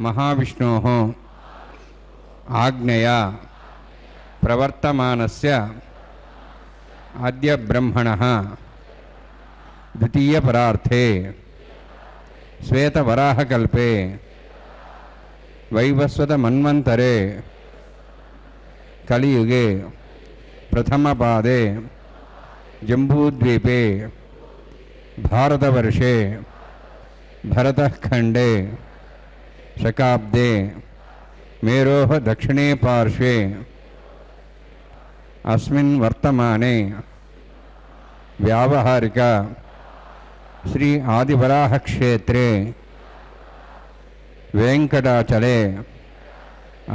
महाविष्णोः आज्ञया प्रवर्तमानस्य आद्य ब्रह्मणः द्वितीयपरार्थे श्वेतवराहकल्पे वैवस्वतमन्वन्तरे कलियुगे प्रथमपादे जम्बूद्वीपे भारतवर्षे भरतखण्डे शकाब्दे मेरोः दक्षिणे पार्श्वे अस्मिन् वर्तमाने व्यावहारिक श्री आदिवराह क्षेत्रे वेंकटाचले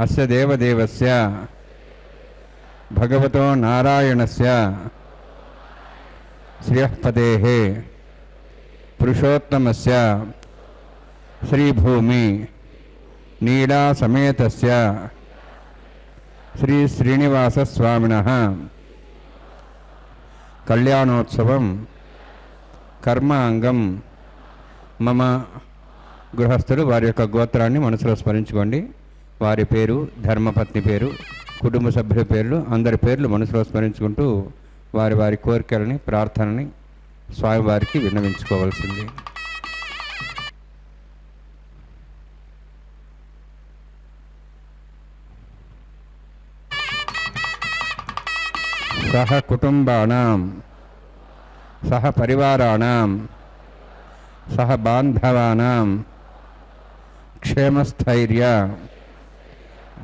अस्य देवदेवस्य भगवतो नारायणस्य श्रियःपतेः पुरुषोत्तमस्य श्रीभूमि नीला समेतस्य श्री श्रीनिवासस्वामिनः कल्याणोत्सवं कर्मांगं मम గృహస్థులు వారి యొక్క గోత్రాన్ని మనసులో స్మరించుకోండి. వారి పేరు, ధర్మపత్ని పేరు, కుటుంబ సభ్యుల పేర్లు, అందరి పేర్లు మనసులో స్మరించుకుంటూ వారి వారి కోరికలని, ప్రార్థనని స్వామివారికి విన్నవించుకోవాల్సింది. సహ కుటుంబానాం సహ పరివారాణాం సహ బాంధవానాం क्षेमस्थैर्य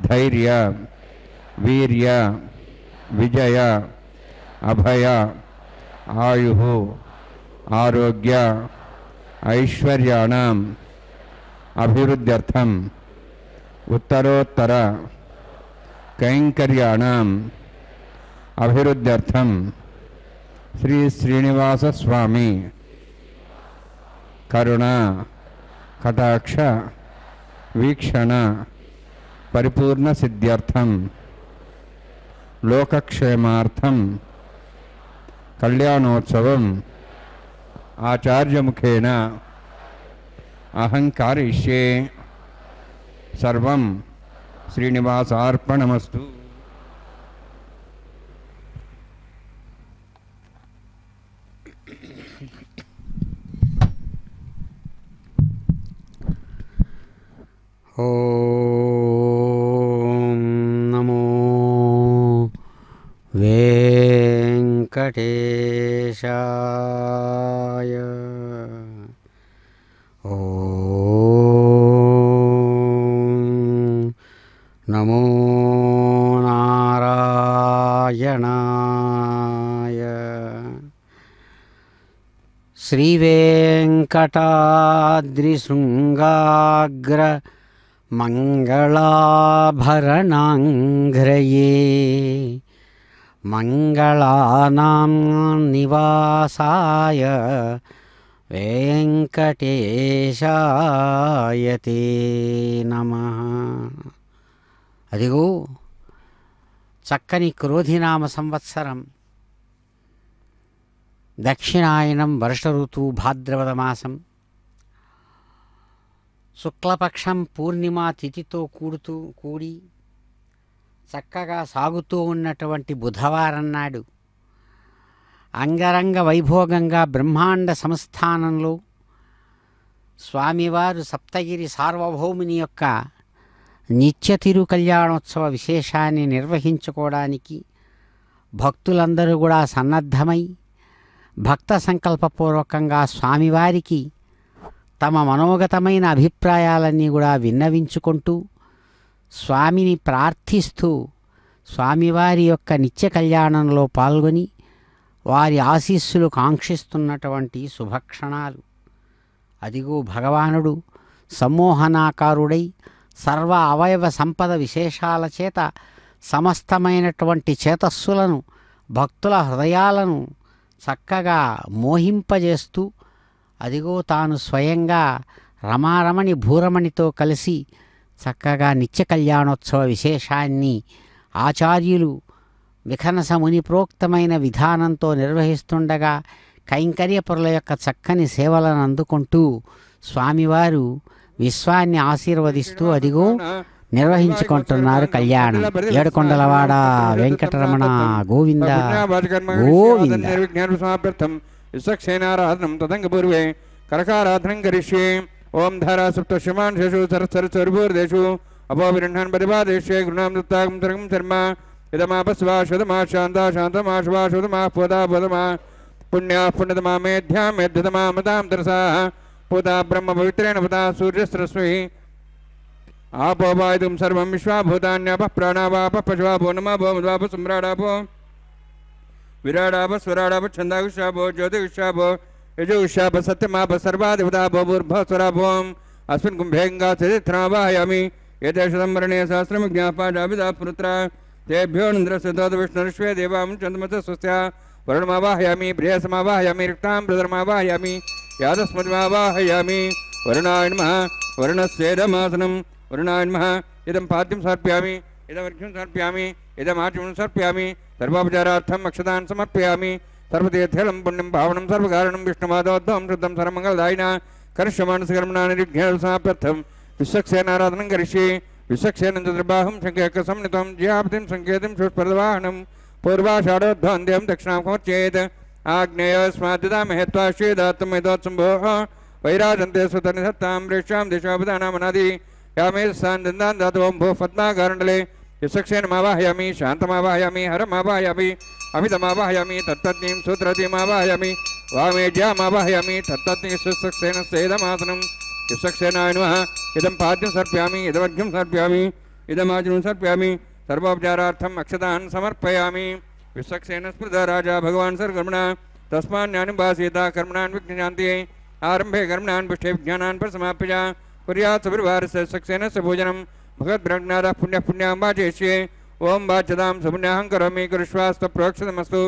धैर्य वीर्य विजय अभय आयुः आरोग्य ऐश्वर्याणाम् अभिवृद्ध्यर्थम् उत्तरोत्तर कैंकर्याणाम् अभिवृद्ध्यर्थम् श्री श्रीनिवास स्वामी करुणा कटाक्ष वीक्षण परिपूर्ण सिद्ध्यर्थम लोकक्षेमार्थम कल्याणोत्सवम आचार्य मुखेन अहंकारिष्ये सर्वं श्रीनिवासार्पणमस्तु. ओम नमो वेंकटेशाय. ओम नमो नारायणाय. श्रीवेंकटाद्रिशृंगाग्र मंगलाभरणांघ्रये मंगलानां निवासाय वेंकटेशाय ते नमः. అదిగో చక్కని క్రోధినామ సంవత్సరం దక్షిణాయనం వర్ష ఋతువు భాద్రపద మాసం శుక్లపక్షం పూర్ణిమా తిథితో కూడి చక్కగా సాగుతూ ఉన్నటువంటి బుధవారం నాడు అంగరంగ వైభోగంగా బ్రహ్మాండ సంస్థానంలో స్వామివారు సప్తగిరి సార్వభౌముని యొక్క నిత్య తిరు కళ్యాణోత్సవ విశేషాన్ని నిర్వహించుకోవడానికి భక్తులందరూ కూడా సన్నద్ధమై భక్త సంకల్పపూర్వకంగా స్వామివారికి తమ మనోగతమైన అభిప్రాయాలన్నీ కూడా విన్నవించుకుంటూ స్వామిని ప్రార్థిస్తూ స్వామివారి యొక్క నిత్య కళ్యాణంలో పాల్గొని వారి ఆశీస్సులు కాంక్షిస్తున్నటువంటి శుభక్షణాలు. అదిగో భగవానుడు సమ్మోహనాకారుడై సర్వ అవయవ సంపద విశేషాల చేత సమస్తమైనటువంటి చేతస్సులను భక్తుల హృదయాలను చక్కగా మోహింపజేస్తూ అదిగో తాను స్వయంగా రమారమణి భూరమణితో కలిసి చక్కగా నిత్య కళ్యాణోత్సవ విశేషాన్ని ఆచార్యులు విఖనస ముని ప్రోక్తమైన విధానంతో నిర్వహిస్తుండగా కైంకర్యపురుల యొక్క చక్కని సేవలను అందుకుంటూ స్వామివారు విశ్వాన్ని ఆశీర్వదిస్తూ అదిగో నిర్వహించుకుంటున్నారు కళ్యాణం. ఏడుకొండలవాడ వెంకటరమణ గోవింద గోవింద. విశ్వక్షేనారాధనం తదంగపూర్వే కరకారాధనం కరిష్యే. ఓం ధారా సప్తశమాన్ శేషు సరస్వరుదేశు అపోవిరణాన్ పరిపాదేశ్యే గృణాం దత్తాగం సర్గం శర్మ ఇదమాపస్వా శుధమా శాంతా శాంతమా శుభా శుధమా పోదా పోదమా పుణ్యా పుణ్యతమా మేధ్యా మేధ్యతమా మతాం తరసా పూతా బ్రహ్మ పవిత్రేణ పుతా సూర్యస్రస్మి आपो वायुं सर्वं विश्वाभूतान्यापः प्राणावापः पशुवापो नमापो मध्वापो सम्राडापो विराडापो स्वराडापो छन्दागुष्यापो ज्योतिगुष्यापो यजुगुष्यापो सत्यमापो सर्वाधिपतापो भूर्भस्वरापो अस्मिन् कुम्भे गङ्गाचरित्रावाहयामि एतेषु संवरणे सहस्रमज्ञापाजाभिधा पुरुत्रा तेभ्यो नन्द्रस्य विष्णुर्श्वे देवां चन्द्रमस स्वस्या वरुणमावाहयामि प्रियसमावाहयामि रिक्तां प्रदरमावाहयामि यादस्मतिमावाहयामि वरुणाय नमः वरुणस्येदमासनं वरुणाय नमः इदं पाद्यं समर्पयामि इदमर्घ्यं समर्पयामि इदमाचमनं समर्पयामि सर्वोपचारार्थम् अक्षतान् समर्पयामि सर्वतीर्थलं पुण्यं पावनं सर्वकारणं विष्णुमादोद्धवं शुद्धं सर्वमङ्गलदायिना करिष्यमानसकर्मणा निरुघ्यं समाप्यर्थं विश्वक्सेनाराधनं करिष्ये विश्वक्सेनं चतुर्बाहुं शङ्खसंनितं ज्यापतिं सङ्केतं शुष्पर्दवाहनं पूर्वाषाढोद्ध्वन्द्यं दक्षिणां समर्चयेत् आग्नेयस्माद्ददामहे त्वाश्वेदात्मयदोत्सम्भोः वैराजन्ते सुतनिधत्तां प्रेक्ष्यां दिशापदानामनादि यामे सान्दन्दान् दातुवं भो पद्माकारण्डले विश्वक्षेनमावाहयामि शान्तमावाहयामि हरमावाहयामि अमितमावाहयामि तत्पत्नीं सूत्रतीमावाहयामि वामेज्यामावाहयामि तत्पत्नी विश्वक्षेनस्येदमासनं विश्वक्षेनाय नमः इदं पाद्यं समर्पयामि इदमर्घ्यं समर्पयामि इदमाचनं समर्पयामि सर्वोपचारार्थम् अक्षतान् समर्पयामि विश्वक्षेन स्मृतः राजा भगवान् सर्वकर्मणा तस्मान्यानुभासीता कर्मणान् विघ्नशान्तिये आरंभे कर्मणान् पुष्टे विज्ञानान् परसमाप्य कुर्यात् सपरिवारस्य सक्सेनस्य भोजनं भगवद्ब्रह्मणादः पुण्यः पुण्यां वाचयिष्ये ओं वाच्यतां सुपुण्याहं करोमि कुरुष्वास्तप्रोक्षतमस्तु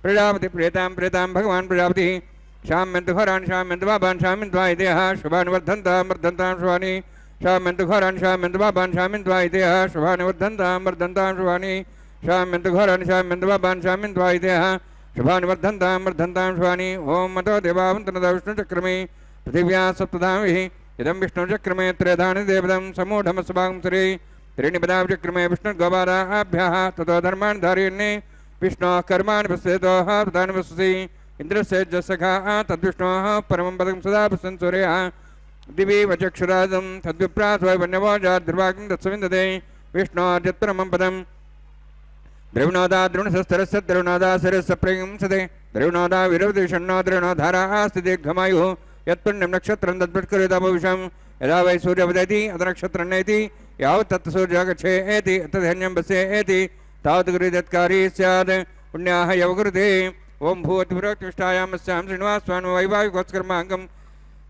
प्रजापति प्रेतां प्रेतां भगवान् प्रजापतिः शाम्यन्तु घोरान् शाम्यन्तु बाबान् शाम्यन्त्वा इदेह शुभानि वर्धन्तां वर्धन्तां शुभानि शाम्यन्तु घोरान् शाम्यन्तु बाबान् शाम्यन्त्वा इदेह शुभानि वर्धन्तां वर्धन्तां शुभानि शाम्यन्तु घोरान् शाम्यन्तु बाबान् शाम्यन्त्वा इदेह शुभानि वर्धन्तां वर्धन्तां शुभानि ओं मतो देवावन्तनदा विष्णुचक्रमे पृथिव्याः सप्तधामिः इदं विष्णुचक्रमे त्रयधानि देवदं समूढमस्भागं श्री त्रीणि पदाचक्रमे विष्णुर्गोपादाभ्यः ततो धर्माणि धारयन्ने विष्णोः कर्माणि पश्येतोः प्रधानि पश्यसि इन्द्रस्य जसखाः तद्विष्णोः परमं पदं सदा पश्यन् सूर्यः दिवि वचक्षुरादं तद्विप्रास्वै वन्यवोजाद्रुवाग्निं तत्सविन्दते विष्णोर्यत्परमं पदं द्रविणोदा द्रोणशस्त्रस्य द्रविणोदा शिरस्य प्रयुंसते द्रविणोदा विरवतिषण्णो द्रविणोधाराः अस्ति दीर्घमायुः यत्पुण्यं नक्षत्रं तद्वत्करितापविषं यदा वै सूर्योदयति अथ नक्षत्रं नयति यावत् तत् सूर्यः गच्छेति तद्धन्यं वस्येति तावत् गुरुदत्कारी स्यात् पुण्याः यवकुरुते ओं भूवतिपुरोक्तिष्ठायामस्यां श्रीनिवासस्वान् वैवाहिकोत्कर्माङ्गं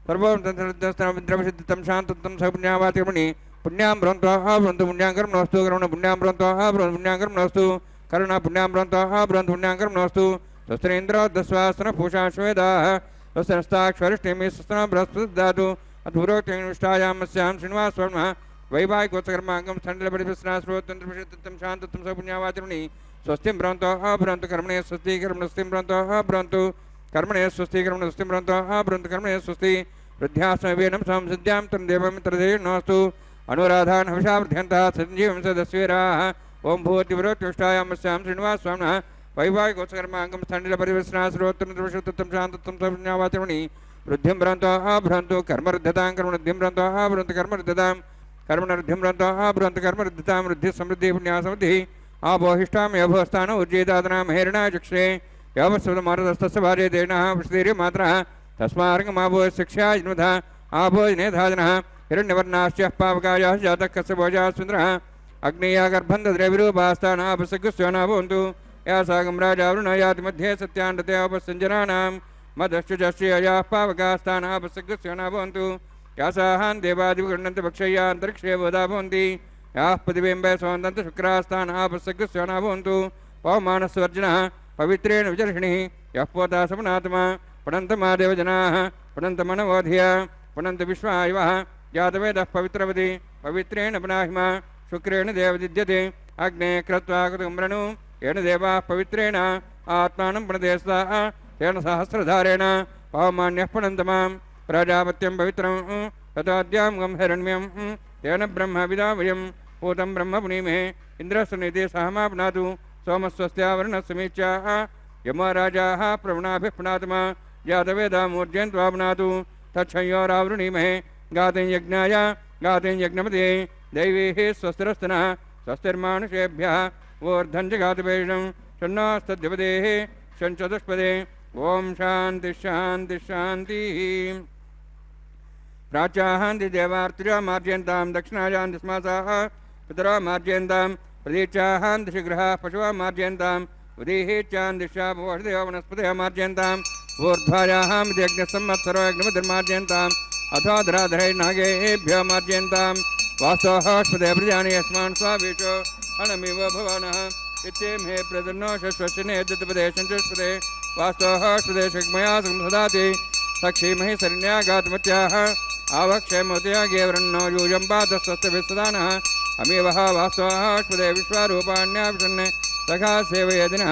सर्वोद्रवसिद्धं शान्तत्वं सपुण्यावातिर्मणि पुण्यां ब्रह्मत्वाः ब्रह्मन्तु पुण्यां कर्मणोऽस्तु कर्मण पुण्यां ब्रह्मत्वाः ब्रह्म पुण्यां कर्मणोऽस्तु करुणा पुण्यां ब्रह्मत्वाः ब्रह्म पुण्यां कर्मणोऽस्तु स्वस्त्रेन्द्रो दस्वास्त्र पूषा श्वेदाः स्वस्त्रस्ताक्षरिष्टिमि स्वस्त्र बृहस्पति ददातु अद्भुरोक्तिष्ठायामस्यां श्रीनिवासवर्मः वैवाहिकोत्कर्माङ्गं स्थण्डलपरिपस्नास्रोतन्त्रं शान्तत्वं सपुण्यावातिर्मणि स्वस्तिं ब्रह्मत्वाः ब्रह्मन्तु कर्मणे स्वस्ति कर्मणस्तिं ब्रह्मत्वाः ब्रह्मन्तु कर्मणे स्वस्ति कर्मणस्तिं ब्रह्मत्वाः ब्रह्मन्तु कर्मणे स्वस्ति वृद्ध्यास्मवेनं संसिद्ध्यां तं देवमित्रदेर्नोऽस्तु अनुराधान् हविषावृध्यन्तः सञ्जीवं सदस्वेराः ओं भूवतिपुरोक्तिष्ठायामस्यां श्रीनिवासस्वामिनः वैवाहिकोत्कर्माङ्गं स्थण्डलपरिपस्नास्रोतन्त्रं शान्तत्वं सपुण्यावातिर्मणि वृद्धिं ब्रह्मत्वाः ब्रह्मन्तु कर्मरुद्धतां कर्मवृद्धिं ब्रह्मत्वाः ब्रह्मन्तु कर्मरुद्धतां कर्मणवृद्धिं ब्रह्मत्वाः ब्रह्मन्तु कर्मरुद्धतां वृद्धिः समृद्धिः पुण्याः समृद्धिः आपोहिष्टां यभोस्थानो उज्जेतादनां हेरणाय चक्षे यावत्सवमारतस्तस्य भार्यदेनः वृष्टिर्यमात्रः तस्मार्गमाभो शिक्षा जन्मधा आभोजनेधाजनः हिरण्यवर्णाश्चः पावकायाः जातः कस्य भोजाः सुन्दरः अग्नेया गर्भं दद्रविरूपास्तानः अपसग्स्योना भवन्तु या सागं राजावरुण याति मध्ये सत्याण्डते उपसञ्जनानां मदश्चुजश्चयाः पावकास्तानः अपसग्स्योना भवन्तु यासाहान् देवादिविगृह्णन्ति भक्षय्या अन्तरिक्षे बोधा भवन्ति याः प्रतिबिम्बे सौन्दन्ति शुक्रास्तानः अपसग्स्योना भवन्तु पवमानस्वर्जनः पवित्रेण विचर्षिणिः यः पोता सपनात्मा पुनन्तमादेवजनाः पुनन्तमनवोधिया पुनन्त विश्वायवः जातवेदः पवित्रवति पवित्रेण पुनाहिमा शुक्रेण देवदिद्यते अग्ने कृत्वा कुतुम्रणु येन देवाः पवित्रेण आत्मानं पुनदेस्ताः तेन सहस्रधारेण पवमान्यः पुनन्तमां प्रजापत्यं पवित्रं तथाद्यां गं हिरण्यं तेन ब्रह्म विदावयं भूतं ब्रह्म पुनीमहे इन्द्रस्वनिधि सहमाप्नातु सोमस्वस्त्यावरणसमीच्या यमराजाः प्रवणाभिः पुनात्मा जातवेदामूर्जयन्त्वाप्नातु तच्छयोरावृणीमहे गातिं यज्ञाय गातिं यज्ञपते दैवीः स्वस्तिरस्तनः स्वस्तिर्मानुषेभ्यः ऊर्ध्वं च गातुपेषणं षण्णास्तद्यपदेः षण्चतुष्पदे ओम शांति शांति शांति। प्राच्याहांति देवार्तिजा मार्जयन्तां दक्षिणायान्ति स्मासाः पितरा मार्जयन्तां प्रतीचाहांति शीघ्रः पशवः मार्जयन्तां उदीहीचान्दिशा भवदेव वनस्पतयः मार्जयन्तां ऊर्ध्वायाहां यज्ञसंवत्सरो यज्ञमतिर्मार्जयन्ताम् अथो धराधरैर्नागेभ्यो मार्जयन्तां वास्तवस्पदे प्रजानि यस्मान् स्वावेशो अनमिव भवानः इत्येमे प्रदन्नो शश्वशिने दत्तपदे सञ्चस्पदे वास्तवस्पदे शक्मया संसदाति सक्षीमहि शरण्यागातमत्याः आवक्षयमतया गेवरन्नो यूयं पादस्वस्तभिस्सदानः अमीवः वास्तवस्पदे विश्वारूपाण्याभिषन्ने सखा सेवयदिनः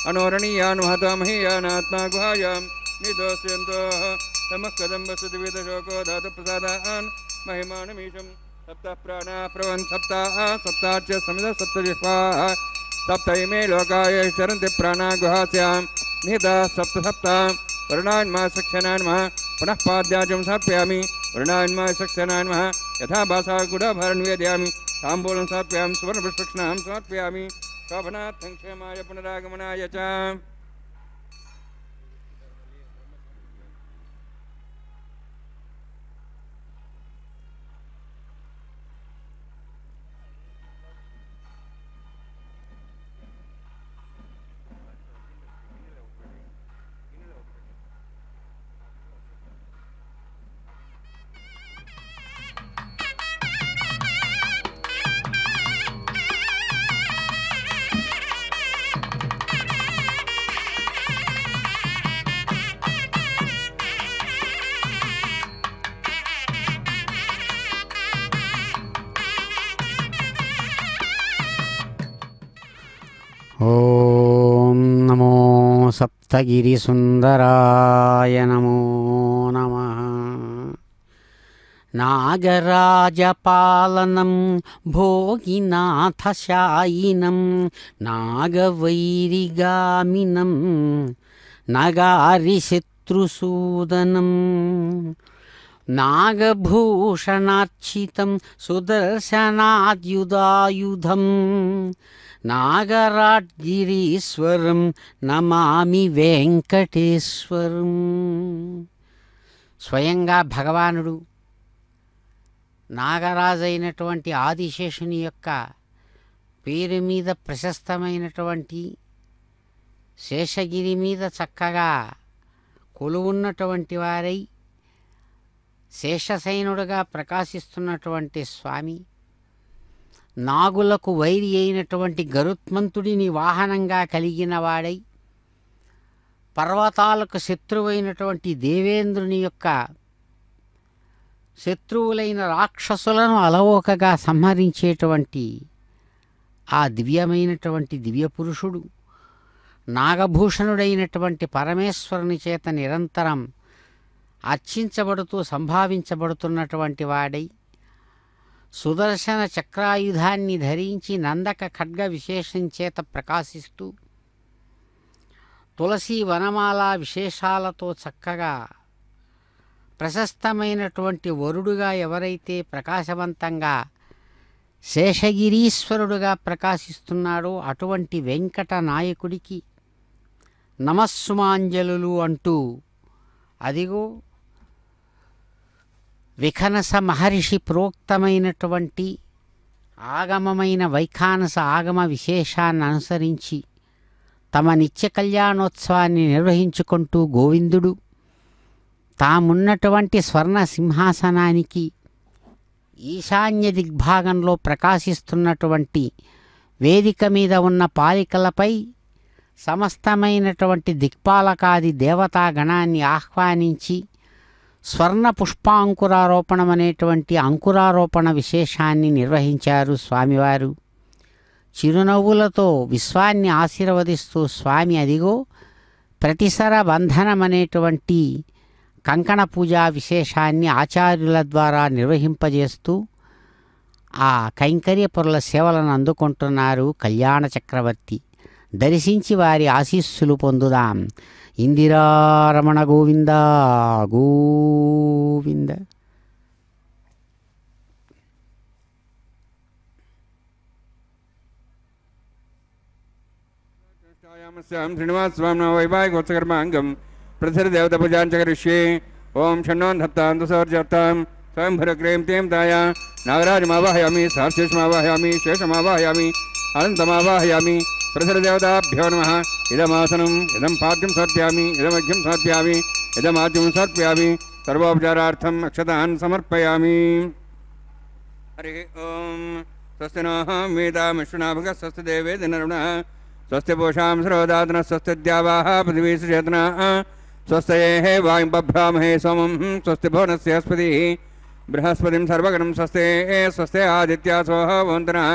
अनोरणीयान्महतो महीयानात्मा गुहायां निदोष्यन्तोः तमः कदम्बस्तुतिविदशोको धातुप्रसादान् महिमानमीशं सप्तः प्राणाः प्रवन् सप्ताः सप्ताच्च समिधः सप्तजिह्वाः सप्त इमे लोकाय चरन्ति प्राणा गुहास्यां निहिताः सप्त सप्ता वर्णान्मा सक्षणान्मः पुनः पाद्याजं स्थापयामि वर्णान्मा सक्षणान्मः यथा भासा गुडाभरणं वेदयामि ताम्बूलं स्थापयामि सुवर्णपुष्पक्षणां समर्पयामि शोभनार्थं क्षेमाय पुनरागमनाय च। ఓం నమో సప్తగిరిసుందరాయ నమో నమః. నాగరాజపాలనం భోగినాథశాయినం నాగవైరిగామినం నగారిశత్రుసూదనం నాగభూషణార్చితం సుదర్శనాద్యుదాయుధం నాగరాడ్గిరీశ్వరం నమామి వెంకటేశ్వరం. స్వయంగా భగవానుడు నాగరాజైనటువంటి ఆదిశేషుని యొక్క పేరు మీద ప్రశస్తమైనటువంటి శేషగిరి మీద చక్కగా కొలువున్నటువంటి వారై శేషశయనుడుగా ప్రకాశిస్తున్నటువంటి స్వామి, నాగులకు వైరి అయినటువంటి గరుత్మంతుడిని వాహనంగా కలిగిన వాడై పర్వతాలకు శత్రువైనటువంటి దేవేంద్రుని యొక్క శత్రువులైన రాక్షసులను అలవోకగా సంహరించేటువంటి ఆ దివ్యమైనటువంటి దివ్యపురుషుడు నాగభూషణుడైనటువంటి పరమేశ్వరుని చేత నిరంతరం అర్చించబడుతూ సంభావించబడుతున్నటువంటి వాడై సుదర్శన చక్రాయుధాన్ని ధరించి నందక ఖడ్గ విశేషం చేత ప్రకాశిస్తూ తులసి వనమాల విశేషాలతో చక్కగా ప్రశస్తమైనటువంటి వరుడుగా ఎవరైతే ప్రకాశవంతంగా శేషగిరీశ్వరుడుగా ప్రకాశిస్తున్నాడో అటువంటి వెంకట నాయకుడికి నమస్సుమాంజలులు అంటూ అదిగో విఖనస మహర్షి ప్రోక్తమైనటువంటి ఆగమమైన వైఖానస ఆగమ విశేషాన్ని అనుసరించి తమ నిత్య కళ్యాణోత్సవాన్ని నిర్వహించుకుంటూ గోవిందుడు తామున్నటువంటి స్వర్ణ సింహాసనానికి ఈశాన్య దిగ్భాగంలో ప్రకాశిస్తున్నటువంటి వేదిక మీద ఉన్న పాలికలపై సమస్తమైనటువంటి దిక్పాలకాది దేవతాగణాన్ని ఆహ్వానించి స్వర్ణ పుష్పాంకురారోపణం అనేటువంటి అంకురారోపణ విశేషాన్ని నిర్వహించారు స్వామివారు. చిరునవ్వులతో విశ్వాన్ని ఆశీర్వదిస్తూ స్వామి అదిగో ప్రతిసర బంధనం అనేటువంటి కంకణ పూజా విశేషాన్ని ఆచార్యుల ద్వారా నిర్వహింపజేస్తూ ఆ కైంకర్య పొరల సేవలను అందుకుంటున్నారు కళ్యాణ చక్రవర్తి. దర్శించి వారి ఆశీస్సులు పొందుదాం. ఇందిరారమణ గోవింద గోవింద. శ్రీనివాస స్వామి వైవాహికోత్సకర్మాంగం ప్రతిదేవత పూజాంచ కరిష్యే. ఓం షణ్ణోన్ హప్తాం దుసౌర్జప్తాం స్వయంభురగ్రేం తేం దాయ నాగరాజమావాహయామి సహస్రేషమావాహయామి శేషమావాహయామి అనంతమావాహయామి. ప్రతిదేవతాభ్యో నమః. ఇదమాసనం ఇదం పాద్యం సమర్ప్యామి ఇదమఘ్యం సమర్ప్యామి ఇదమాద్యం సమర్ప్యామి. సర్వోపచారార్థం అక్షతాన్ సమర్పయామి. హరి ఓం. స్వస్తి నః వేదామిశ్వనాభగ స్వస్తి దేవే దినరుణః స్వస్తి పూషాం సరోదాతన స్వస్తి ద్యావాః పృథివీ సుచేతనః స్వస్తయేః వాయుం బభ్రామహే సోమం స్వస్తి భువనస్యస్పతిః బృహస్పతిం సర్వగణం స్వస్తే స్వస్తే ఆదిత్యాసోః వంతనః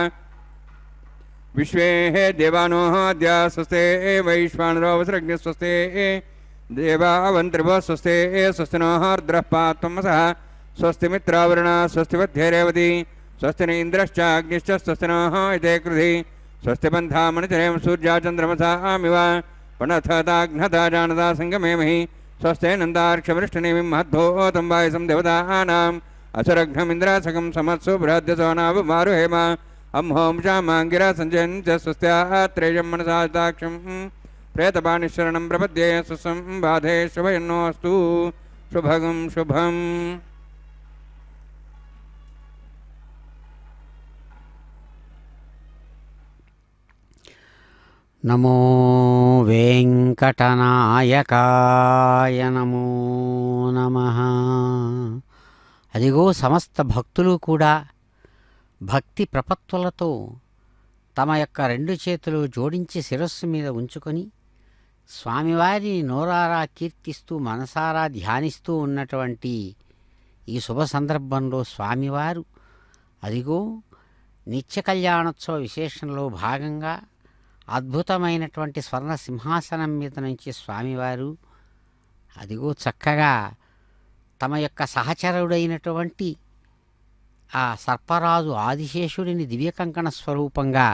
విశ్వే దేవానోః అద్య స్వస్తే వైశ్వానరో వసృజ్ఞ స్వస్తే దేవావంత్రిభో స్వస్తే స్వస్తి నోః రుద్రః పాత్వమసః స్వస్తి మిత్రావరుణ స్వస్తి వధ్యేరేవతి స్వస్తి ఇంద్రశ్చ అగ్నిశ్చ స్వస్తి నోః ఇతే కృధి స్వస్తి బంధామణిచరేం సూర్యా చంద్రమసామివ పునఃతాఘ్నతా జానతా సంగమేమహి స్వస్తే నందార్క్షవృష్టినేమిం మహద్భూతం వాయుసం దేవతానాం అసురఘ్నమింద్రాసకం సమత్సు బృహద్యసోనావమారుహేమ అహోం శామాంగిరా సంజయంచ స్వస్త్యాత్రేయం మనసాక్షం ప్రేతపాణిశరణం ప్రపద్యే సుసం బాధే శుభయన్నోస్తు శుభగం శుభం. నమో వెంకటనాయకాయ నమో నమః. అదిగో సమస్త భక్తులు కూడా భక్తి ప్రపత్తులతో తమ యొక్క రెండు చేతులు జోడించి శిరస్సు మీద ఉంచుకొని స్వామివారిని నోరారా కీర్తిస్తూ మనసారా ధ్యానిస్తూ ఉన్నటువంటి ఈ శుభ సందర్భంలో స్వామివారు అదిగో నిత్య కళ్యాణోత్సవ విశేషంలో భాగంగా అద్భుతమైనటువంటి స్వర్ణ సింహాసనం మీద నుంచి స్వామివారు అదిగో చక్కగా తమ యొక్క సహచరుడైనటువంటి ఆ సర్పరాజు ఆదిశేషుడిని దివ్యకంకణ స్వరూపంగా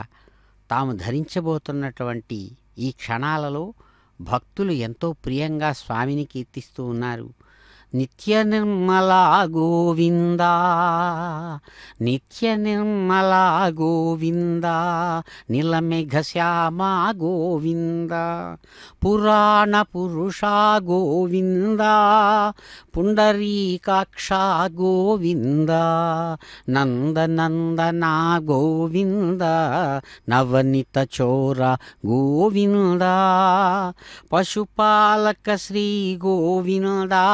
తాము ధరించబోతున్నటువంటి ఈ క్షణాలలో భక్తులు ఎంతో ప్రియంగా స్వామిని కీర్తిస్తూ ఉన్నారు. నిత్య నిర్మలా గోవిందా నిత్య నిర్మలా గోవిందా నీలమేఘశ్యామా గోవిందా పురాణ పురుషా గోవిందా పుండరీకాక్షా గోవిందా నందనందనా గోవిందా నవనిత చోర గోవిందా పశుపాలక శ్రీ గోవిందా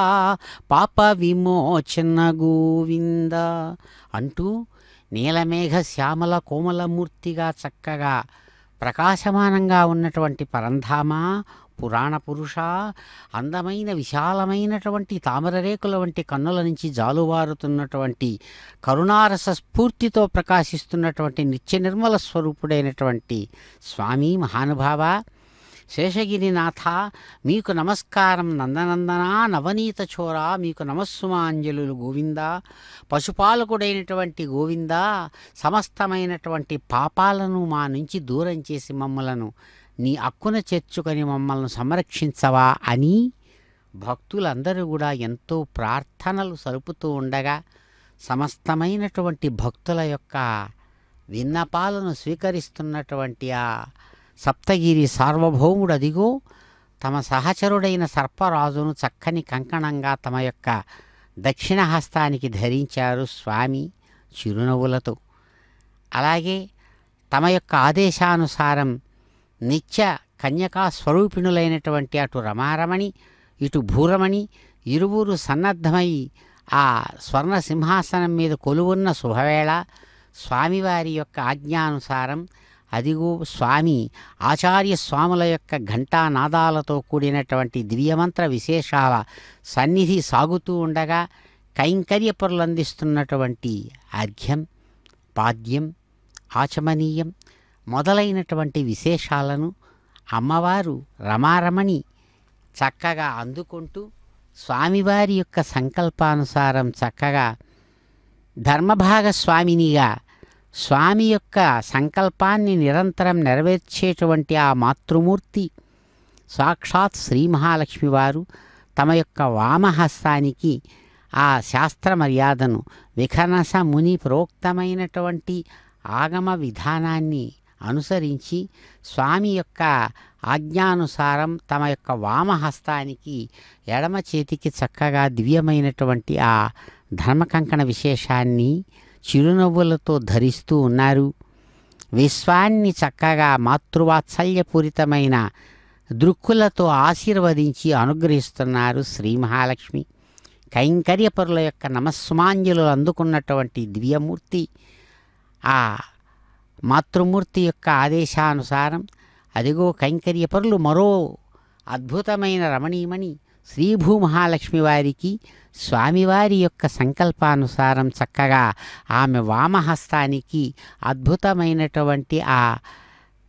పాప విమోచన గోవింద అంటూ నీలమేఘ శ్యామల కోమలమూర్తిగా చక్కగా ప్రకాశమానంగా ఉన్నటువంటి పరంధామ పురాణ పురుష అందమైన విశాలమైనటువంటి తామరరేకుల వంటి కన్నుల నుంచి జాలువారుతున్నటువంటి కరుణారస స్ఫూర్తితో ప్రకాశిస్తున్నటువంటి నిత్య నిర్మల స్వరూపుడైనటువంటి స్వామి మహానుభావ శేషగిరినాథ మీకు నమస్కారం. నందనందన నవనీత చోర మీకు నమస్సుమాంజలు గోవింద. పశుపాలకుడైనటువంటి గోవింద సమస్తమైనటువంటి పాపాలను మా నుంచి దూరం చేసి మమ్మలను నీ అక్కున చేర్చుకొని మమ్మల్ని సంరక్షించవా అని భక్తులందరూ కూడా ఎంతో ప్రార్థనలు సలుపుతూ ఉండగా సమస్తమైనటువంటి భక్తుల యొక్క విన్నపాలను స్వీకరిస్తున్నటువంటి ఆ సప్తగిరి సార్వభౌముడు అదిగో తమ సహచరుడైన సర్పరాజును చక్కని కంకణంగా తమ యొక్క దక్షిణ హస్తానికి ధరించారు స్వామి చిరునవ్వులతో. అలాగే తమ యొక్క ఆదేశానుసారం నిత్య కన్యకా స్వరూపిణులైనటువంటి అటు రమారమణి ఇటు భూరమణి ఇరువురు సన్నద్ధమై ఆ స్వర్ణ సింహాసనం మీద కొలువున్న శుభవేళ స్వామివారి యొక్క ఆజ్ఞానుసారం అదిగో స్వామి ఆచార్య స్వాముల యొక్క ఘంటానాదాలతో కూడినటువంటి దివ్యమంత్ర విశేషాల సన్నిధి సాగుతూ ఉండగా కైంకర్య పొరలు అందిస్తున్నటువంటి అర్ఘ్యం పాద్యం ఆచమనీయం మొదలైనటువంటి విశేషాలను అమ్మవారు రమారమణి చక్కగా అందుకుంటూ స్వామివారి యొక్క సంకల్పానుసారం చక్కగా ధర్మభాగస్వామినిగా స్వామి యొక్క సంకల్పాన్ని నిరంతరం నెరవేర్చేటువంటి ఆ మాతృమూర్తి సాక్షాత్ శ్రీ మహాలక్ష్మి వారు తమ యొక్క వామహస్తానికి ఆ శాస్త్ర మర్యాదను విఖనస ముని ప్రోక్తమైనటువంటి ఆగమ విధానాన్ని అనుసరించి స్వామి యొక్క ఆజ్ఞానుసారం తమ యొక్క వామహస్తానికి ఎడమ చేతికి చక్కగా దివ్యమైనటువంటి ఆ ధర్మకంకణ విశేషాన్ని చిరునవ్వులతో ధరిస్తూ ఉన్నారు. విశ్వాన్ని చక్కగా మాతృవాత్సల్యపూరితమైన దృక్కులతో ఆశీర్వదించి అనుగ్రహిస్తున్నారు శ్రీ మహాలక్ష్మి. కైంకర్యపరుల యొక్క నమస్సుమాంజలు అందుకున్నటువంటి దివ్యమూర్తి ఆ మాతృమూర్తి యొక్క ఆదేశానుసారం అదిగో కైంకర్యపరులు మరో అద్భుతమైన రమణీమణి శ్రీభూమహాలక్ష్మి వారికి స్వామివారి యొక్క సంకల్పానుసారం చక్కగా ఆమె వామహస్తానికి అద్భుతమైనటువంటి ఆ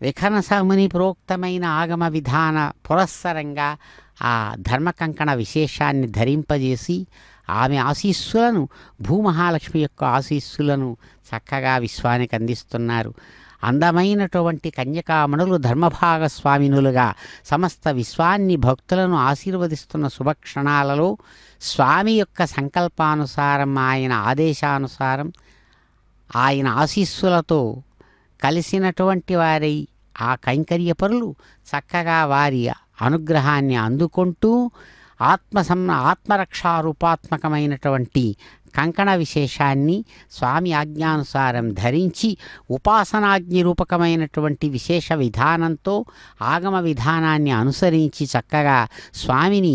విఖనసముని ప్రోక్తమైన ఆగమ విధాన పురస్సరంగా ఆ ధర్మకంకణ విశేషాన్ని ధరింపజేసి ఆమె ఆశీస్సులను భూమహాలక్ష్మి యొక్క ఆశీస్సులను చక్కగా విశ్వానికి అందిస్తున్నారు. అందమైనటువంటి కన్యకామణులు ధర్మభాగస్వామినులుగా సమస్త విశ్వాన్ని భక్తులను ఆశీర్వదిస్తున్న శుభక్షణాలలో స్వామి యొక్క సంకల్పానుసారం ఆయన ఆదేశానుసారం ఆయన ఆశీస్సులతో కలిసినటువంటి వారై ఆ కైంకర్యపరులు చక్కగా వారి అనుగ్రహాన్ని అందుకుంటూ ఆత్మరక్షారూపాత్మకమైనటువంటి కంకణ విశేషాన్ని స్వామి ఆజ్ఞానుసారం ధరించి ఉపాసనాజ్ఞ రూపకమైనటువంటి విశేష విధానంతో ఆగమ విధానాన్ని అనుసరించి చక్కగా స్వామిని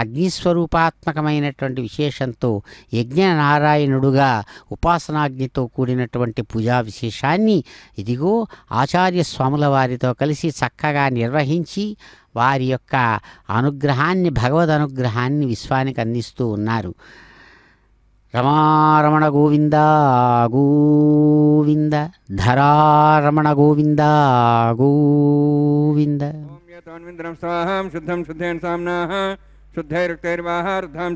అగ్నిస్వరూపాత్మకమైనటువంటి విశేషంతో యజ్ఞనారాయణుడుగా ఉపాసనాజ్ఞతో కూడినటువంటి పూజా విశేషాన్ని ఇదిగో ఆచార్య స్వాముల వారితో కలిసి చక్కగా నిర్వహించి వారి యొక్క అనుగ్రహాన్ని భగవద్ అనుగ్రహాన్ని విశ్వానికి అందిస్తూ ఉన్నారు. రమారమణ గోవింద గోవింద ధరారమణ గోవింద గోవింద. శుద్ధం శుద్ధేన సామ్నాః శుద్ధైరుక్తైర్వాహారుద్ధాం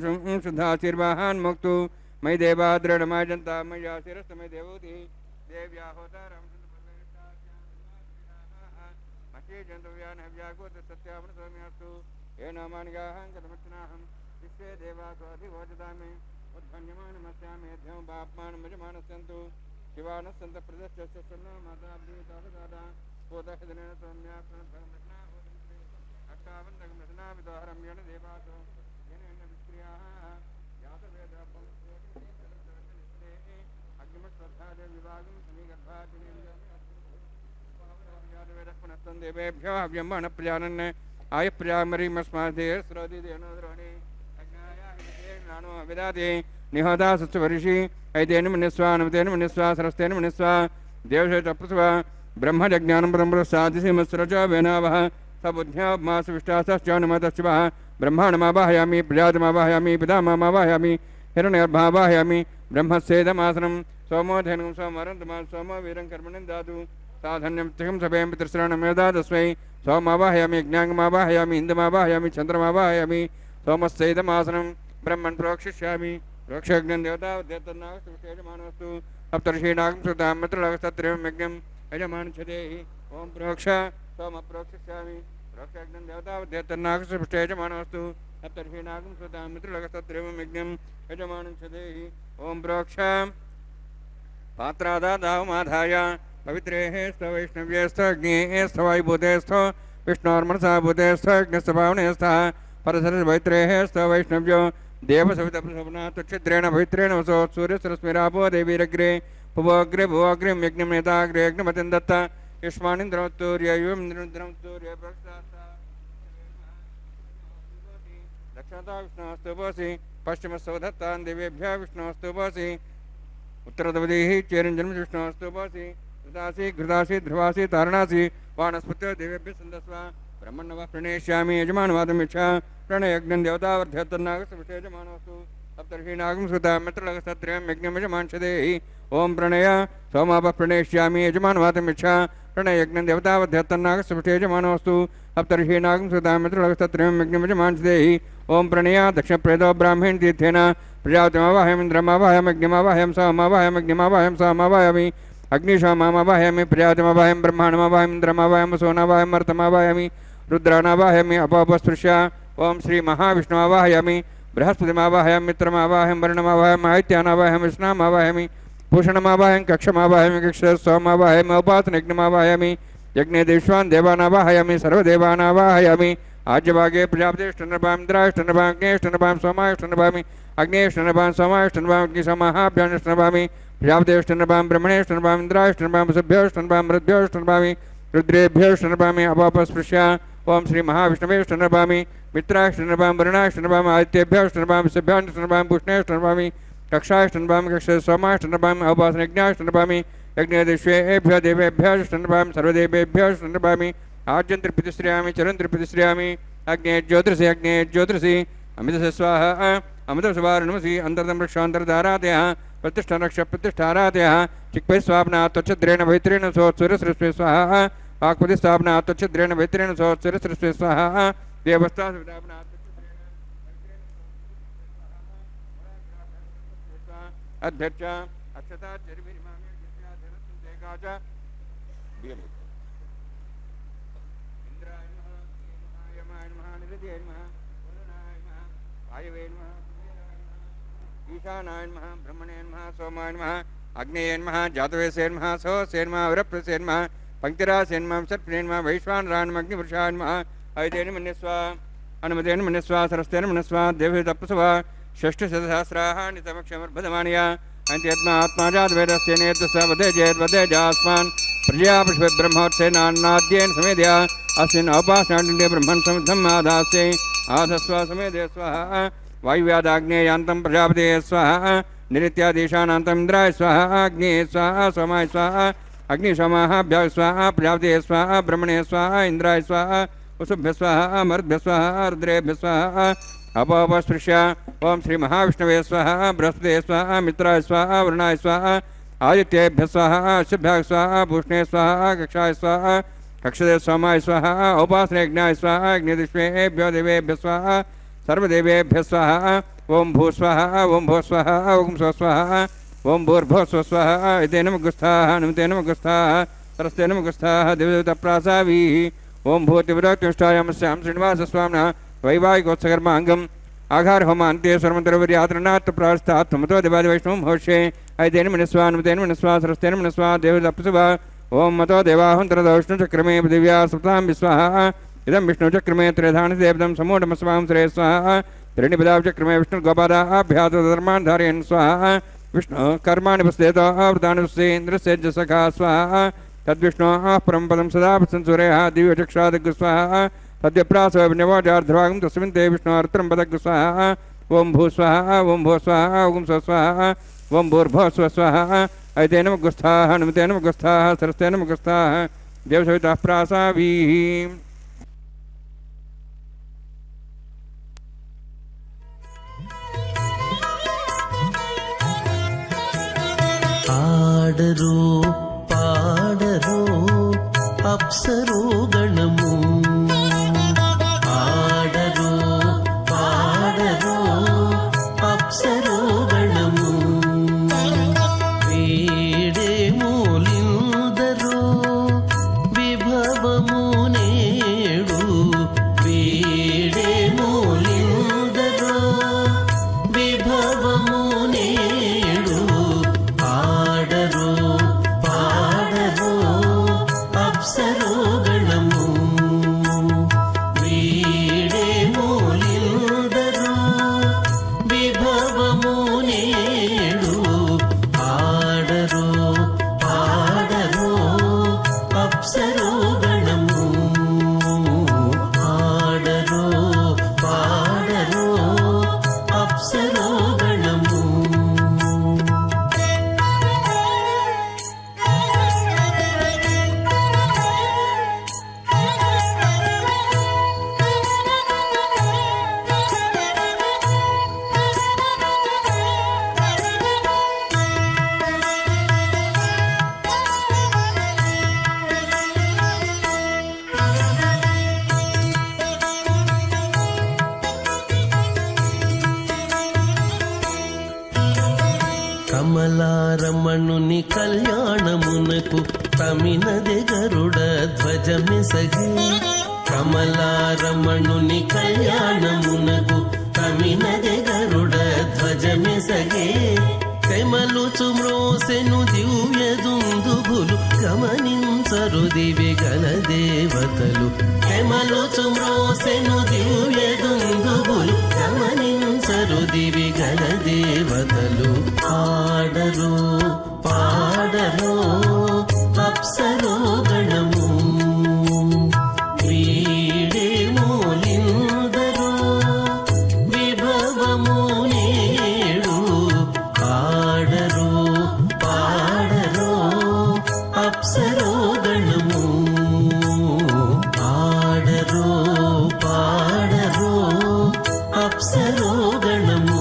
శుద్ధాశీర్వాహాన్ ముక్తు మై దేవా దృఢమాజంతా మయ్యా శిరస్తమై దేవోతి దేవ్యా హోతారం జంతవ్యాన్ హవ్యాగోత సత్యావన సౌమ్యాస్తు ఏ నామానిగాహం కథమర్చనాహం విశ్వే దేవాస్వాధివోచదామి ఉద్భన్యమానమస్యామేధ్యం బాప్మానమజమానస్యంతు శివానస్సంత ప్రదశ్చస్సన్న మాతాబ్దీతాదాదా పూతహిదనేన సౌమ్యాత్మనధర్మృష్ణా అష్టావంతకమృష్ణా విదోహరమ్యేణ దేవాతో ఏనేన విక్రియాః యాతవేదాపం అగ్నిమశ్వర్థాదే విభాగం సమీగర్భాగ్ని దేవేభ్యో హవ్యమాన ప్రజానన్ ఆయ ప్రజామరీమస్మాదే శ్రోదిదేనోద్రోణి అజ్ఞాయానో విదాది నిహోదా సత్వరిషి ఐదేన మనిస్వానమతేన మనిస్వా సరస్తేన మనిస్వా దేవశేత ప్రసవ బ్రహ్మజ్ఞానం బ్రహ్మసాదిసిమస్రచ వేనావః సబుద్ధ్యామాస విష్టాసశ్చానుమతశివ బ్రహ్మాణమావాహయామి ప్రజాతమావాహయామి పితామహమావాహయామి హిరణ్యగర్భావాహయామి బ్రహ్మస్యేదమాసనం సోమోధేనం సోమరంతమా సోమో వీరం కర్మణం దాతు సాధన్యం త్రికం సభయం పితృశ్రాణమేదా తస్మై సోమావాహయామి జ్ఞాంగమావాహయామి ఇందమావాహయామి చంద్రమావాహయామి సోమస్సైదమాసనం బ్రహ్మన్ ప్రోక్షిష్యామి ప్రోక్షజ్ఞం దేవతాదేతన్నాగస్తేజమానవస్తు సప్తర్షీణాగం సుతాం మిత్రలగస్తత్రేవం యజ్ఞం యజమానుచ్చదేహి ఓం ప్రోక్ష సోమ ప్రోక్షిష్యామి ప్రోక్షజ్ఞం దేవతాదేతన్నాగస్తేజమానవస్తు సప్తర్షీణాగం సుతాం మిత్రలగస్తత్రేవం యజ్ఞం యజమానుచ్చదేహి ఓం ప్రోక్ష పాత్రాదాదావమాధాయ పవిత్రేః స్థ వైష్ణవ్యేస్థ అగ్నేః వాయుభూతేస్థ విష్ణోర్మనసా భూతేస్థ అగ్నిస్థ పరసర పవిత్రేః స్థ వైష్ణవ్యో దేవసవితప్రసవనా తుచ్ఛిద్రేణ పవిత్రేణ వసో సూర్యసరస్మిరాపో దేవీరగ్రే భువోగ్రే భువోగ్రిం యజ్ఞం నేతాగ్రే యజ్ఞమతిం దత్త యుష్మానింద్రమత్తూర్య దక్షిణతా విష్ణుస్తోపోసి పశ్చిమస్తోదత్తాన్ దేవేభ్యः విష్ణుస్తోపోసి ఉత్తరదవదేః చేరంజన్మ విష్ణుస్తోపోసి घृतासी ध्रुवासी तारणासी वाणस्पत्य देवेभ्यः संदस्व ब्रह्मण्णव प्रणेष्यामि यजमानवादं इच्छा प्रणयज्ञं देवतावर्ध्यतन्नागसविषयजमानोऽस्तु सप्तर्षीणागं सुता मित्रलगसत्रेयं यज्ञं यजमानच्छदेहि ओं प्रणय सोमाप प्रणेष्यामि यजमानवादं इच्छा प्रणयज्ञं देवतावर्ध्यतन्नागसविषयजमानोऽस्तु सप्तर्षीणागं सुता मित्रलगसत्रेयं यज्ञं यजमानच्छदेहि ओम प्रणया दक्ष प्रेदो ब्राह्मण तीर्थेन प्रजापतिमावाहयामि इंद्रमावाहयामि अग्निमावाहयामि सोममावाहयामि अग्निमावाहयामि सोममावाहयामि अग्निशोमावाहयामि प्रजापतिमावाहयामि ब्रह्माण्डमावाहयामि इंद्रमावाहयामि सोनावाहयामि मर्तमावाहयामि रुद्राणावाहयामि अपोपस्पृश्य ओम श्री महाविष्णुमावाहयामि बृहस्पतिमावाहयामि मित्रमावाहयामि वर्णमावाहयामि आदित्यानावाहयामि विष्णुमावाहयामि भूषणमावाहयामि कक्षमावाहयामि कक्ष सोममावाहयामि उपासनयज्ञमावाहयामि यज्ञे देवान् देवानावाहयामि सर्वदेवानावाहयामि आज्यभागे प्रजापतिष्ठनभां इंद्राष्टनभां अग्नेष्टनभां सोमाष्टनभामि अग्नेष्टनभां सोमाष्टनभां अग्निसमाहाभ्यानिष्टनभामि प्रजापतिष्ठनभां ब्रह्मणेष्टनभां इंद्राष्टनभां वसुभ्योष्टनभां रुद्रभ्योष्टनभामि रुद्रेभ्योष्टनभामि अपापस्पृश्य ओम श्री महाविष्णवेष्टनभामि मित्राष्टनभां वरुणाष्टनभां आदित्येभ्योष्टनभां सभ्याष्टनभां भूषणेष्टनभामि कक्षाष्टनभां कक्ष सोमाष्टनभामि अवपासनयज्ञाष्टनभामि यज्ञदेश्वेभ्यो देवेभ्योष्टनभां सर्वदेवेभ्योष्टनभामि आज्यं त्रिप्रतिश्रयामि चरं त्रिप्रतिश्रयामि अग्ने ज्योतिषि अमृतस्य स्वाहा अमृतसुवारणमसि अन्तर्दं रक्षान्तर्धारादयः प्रतिष्ठारक्ष प्रतिष्ठारादयः चिक्पै स्वाप्ना त्वच्छद्रेण भैत्रेण सोत्सुरसृष्टे स्वाहा वाक्पतिस्थापना त्वच्छद्रेण भैत्रेण सोत्सुरसृष्टे स्वाहा देवस्थापना अध्यक्ष अक्षता ईशानाय नमः ब्रह्मणे नमः सोमाय नमः अग्नेय नमः जातवेसे नमः सोऽसे नमः वरप्रसे नमः पंक्तिरासे नमः सर्पणे नमः वैश्वानराय नमः अग्निपुरुषाय नमः अयतेन मन्यस्वा अनुमतेन मन्यस्वा सरस्तेन मन्यस्वा देवे तपस्वा षष्ठशतसहस्राः नितमक्षमर्भदमानया अन्त्यत्मा आत्मा जातवेदस्तेनेतस्य वदे जास्मान् प्रजापतिः ब्रह्मोत्सेनान्नाद्येन समेदया अस्मिन् औपासनाण्डे ब्रह्मन् समिद्धम् आदास्ये आधस्वा समेदे स्वाहा वायुव्यादाग्नेयान्तं प्रजापते स्वाहा निरित्यादेशानान्तम् इन्द्राय स्वाहा अग्ने स्वाहा सोमाय स्वाहा अग्निशोमाभ्याय स्वाहा प्रजापते स्वाहा ब्रह्मणे स्वाहा इंद्राय स्वाहा वसुभ्य स्वाहा मरुद्भ्य स्वाहा रुद्रेभ्य स्वाहा अपोपस्पृश्य ओम श्री महाविष्णवे स्वाहा बृहस्पते स्वाहा मित्राय स्वाहा वरुणाय स्वाहा आदित्येभ्य स्वाहा अश्वभ्याय स्वाहा भूषणे स्वाहा कक्षाय स्वाहा कक्षदे सोमाय स्वाहा उपासनयज्ञाय स्वाहा अग्निदिष्वेभ्यो देवेभ्य स्वाहा सर्वदेवेभ्यः स्वाहा ओम भू स्वाहा ओम भो स्वाहा ओम स्व स्वाहा ओम भूर्भो स्व स्वाहा इते नमः गुस्थाः नमते नमः गुस्थाः सरस्ते नमः गुस्थाः देवदेवताप्रासावीः ओम भूतिविरक्तिष्ठायामस्यां श्रीनिवासस्वामिनः वैवाहिकोत्सकर्माङ्गम् आघार होमान्ते सर्वमन्तरवर्यात्रनात् प्रास्तात् मतो देवादिवैष्णवं होष्ये ऐतेन मनस्वा नमतेन मनस्वा सरस्तेन मनस्वा देवताप्रासवा ओम मतो देवाहुन्तरदौष्णुचक्रमे दिव्या सप्तां विस्वाहा इदं विष्णुचक्रमे त्रिधानि देवदं समूढमस्वां श्रेय स्वाहा त्रीणिपदाचक्रमे विष्णुगोपादाभ्यातधर्मान् धारयन् स्वाहा विष्णु कर्माणि वस्तेतो आवृतानि वस्ते इन्द्रस्य सखा स्वाहा तद्विष्णोः परं पदं सदा संसूरयः दिव्यचक्षादिग् स्वाहा तद्यप्रासवनवोजार्धभागं तस्मिन् ते विष्णोर्त्रं पदग् स्वाहा ओम भू स्वाहा ओम भो स्वाहा ओम स्व स्वाहा ओम भूर्भुवः स्व स्वाहा ऐते नमः गुस्थाः नमते नमः गुस्थाः सरस्ते नमः गुस्थाः देवसविताः प्रासावीः ఆడరు పాడరు అప్సరు గణము ఆడరు పాడరు అప్సరు గణము వీడే మూలిందరు విభవము నేడు వీడే మూలిందరు విభవము నేడు ఆడరు పాడరు అప్సరు గణము కమినది గరుడ ధ్వజమిసగే కమలారమణుని కళ్యాణమునకు కమినది గరుడ ధ్వజమిసగే తెమలుచు మ్రోసెను దివ్య దుందుభులు గమనించరు దివి గల దేవతలు తెమలుచు మ్రోసెను దివ్య దుందుభులు గమనించరు దివి గల దేవతలు పాడరు పాడరు అప్సరో గణము వీడే మూలిందరు విభవము నేడు పాడరు పాడరు అప్సరో గణము పాడరు పాడరు అప్సరో గణము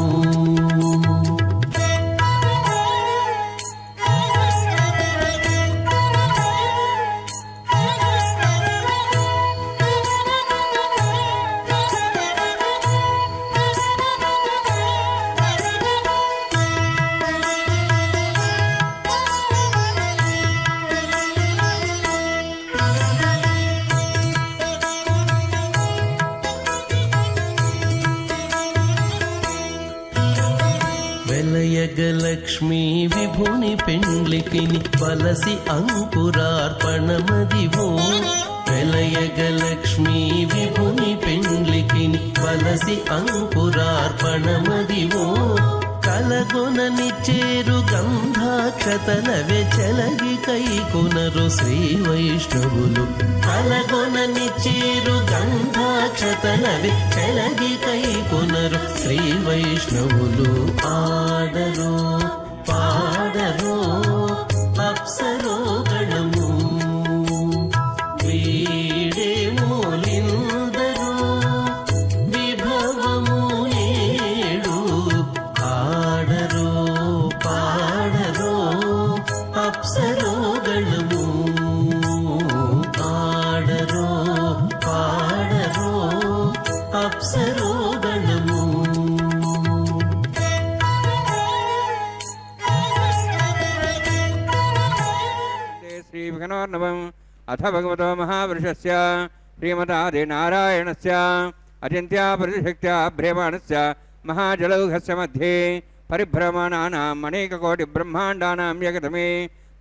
వెలయగలక్ష్మీ విభుని పెండ్లికిని వలసి అంకురార్పణమదివో వెలయగలక్ష్మీ విభుని పెండ్లికిని వలసి అంకురార్పణమదివో కలగొనని చేరు గంధాక్షతలవే చెలగి కైకొనరు శ్రీ వైష్ణవులు కలగొనని చేరు గంధాక్షతలవే చెలగి కైకొనరు శ్రీ వైష్ణవులు ఆడరు పాడరు అప్సరో గణము వీడే మూలిందరు విభవము నేడు ఆడరు పాడరు అప్సరో గణము ఆడరు పాడరు అప్సరో గణము శ్రీ విఘ్నోర్ణవం అథ భగవతో మహాపురుషస్య శ్రీమతాది నారాయణస్య అచింత్యా పరిశక్త్యా భ్రేమాణస్య మహాజలౌఘస్య మధ్యే పరిభ్రమణానాం అనేకకోటి బ్రహ్మాండానాం యగతమే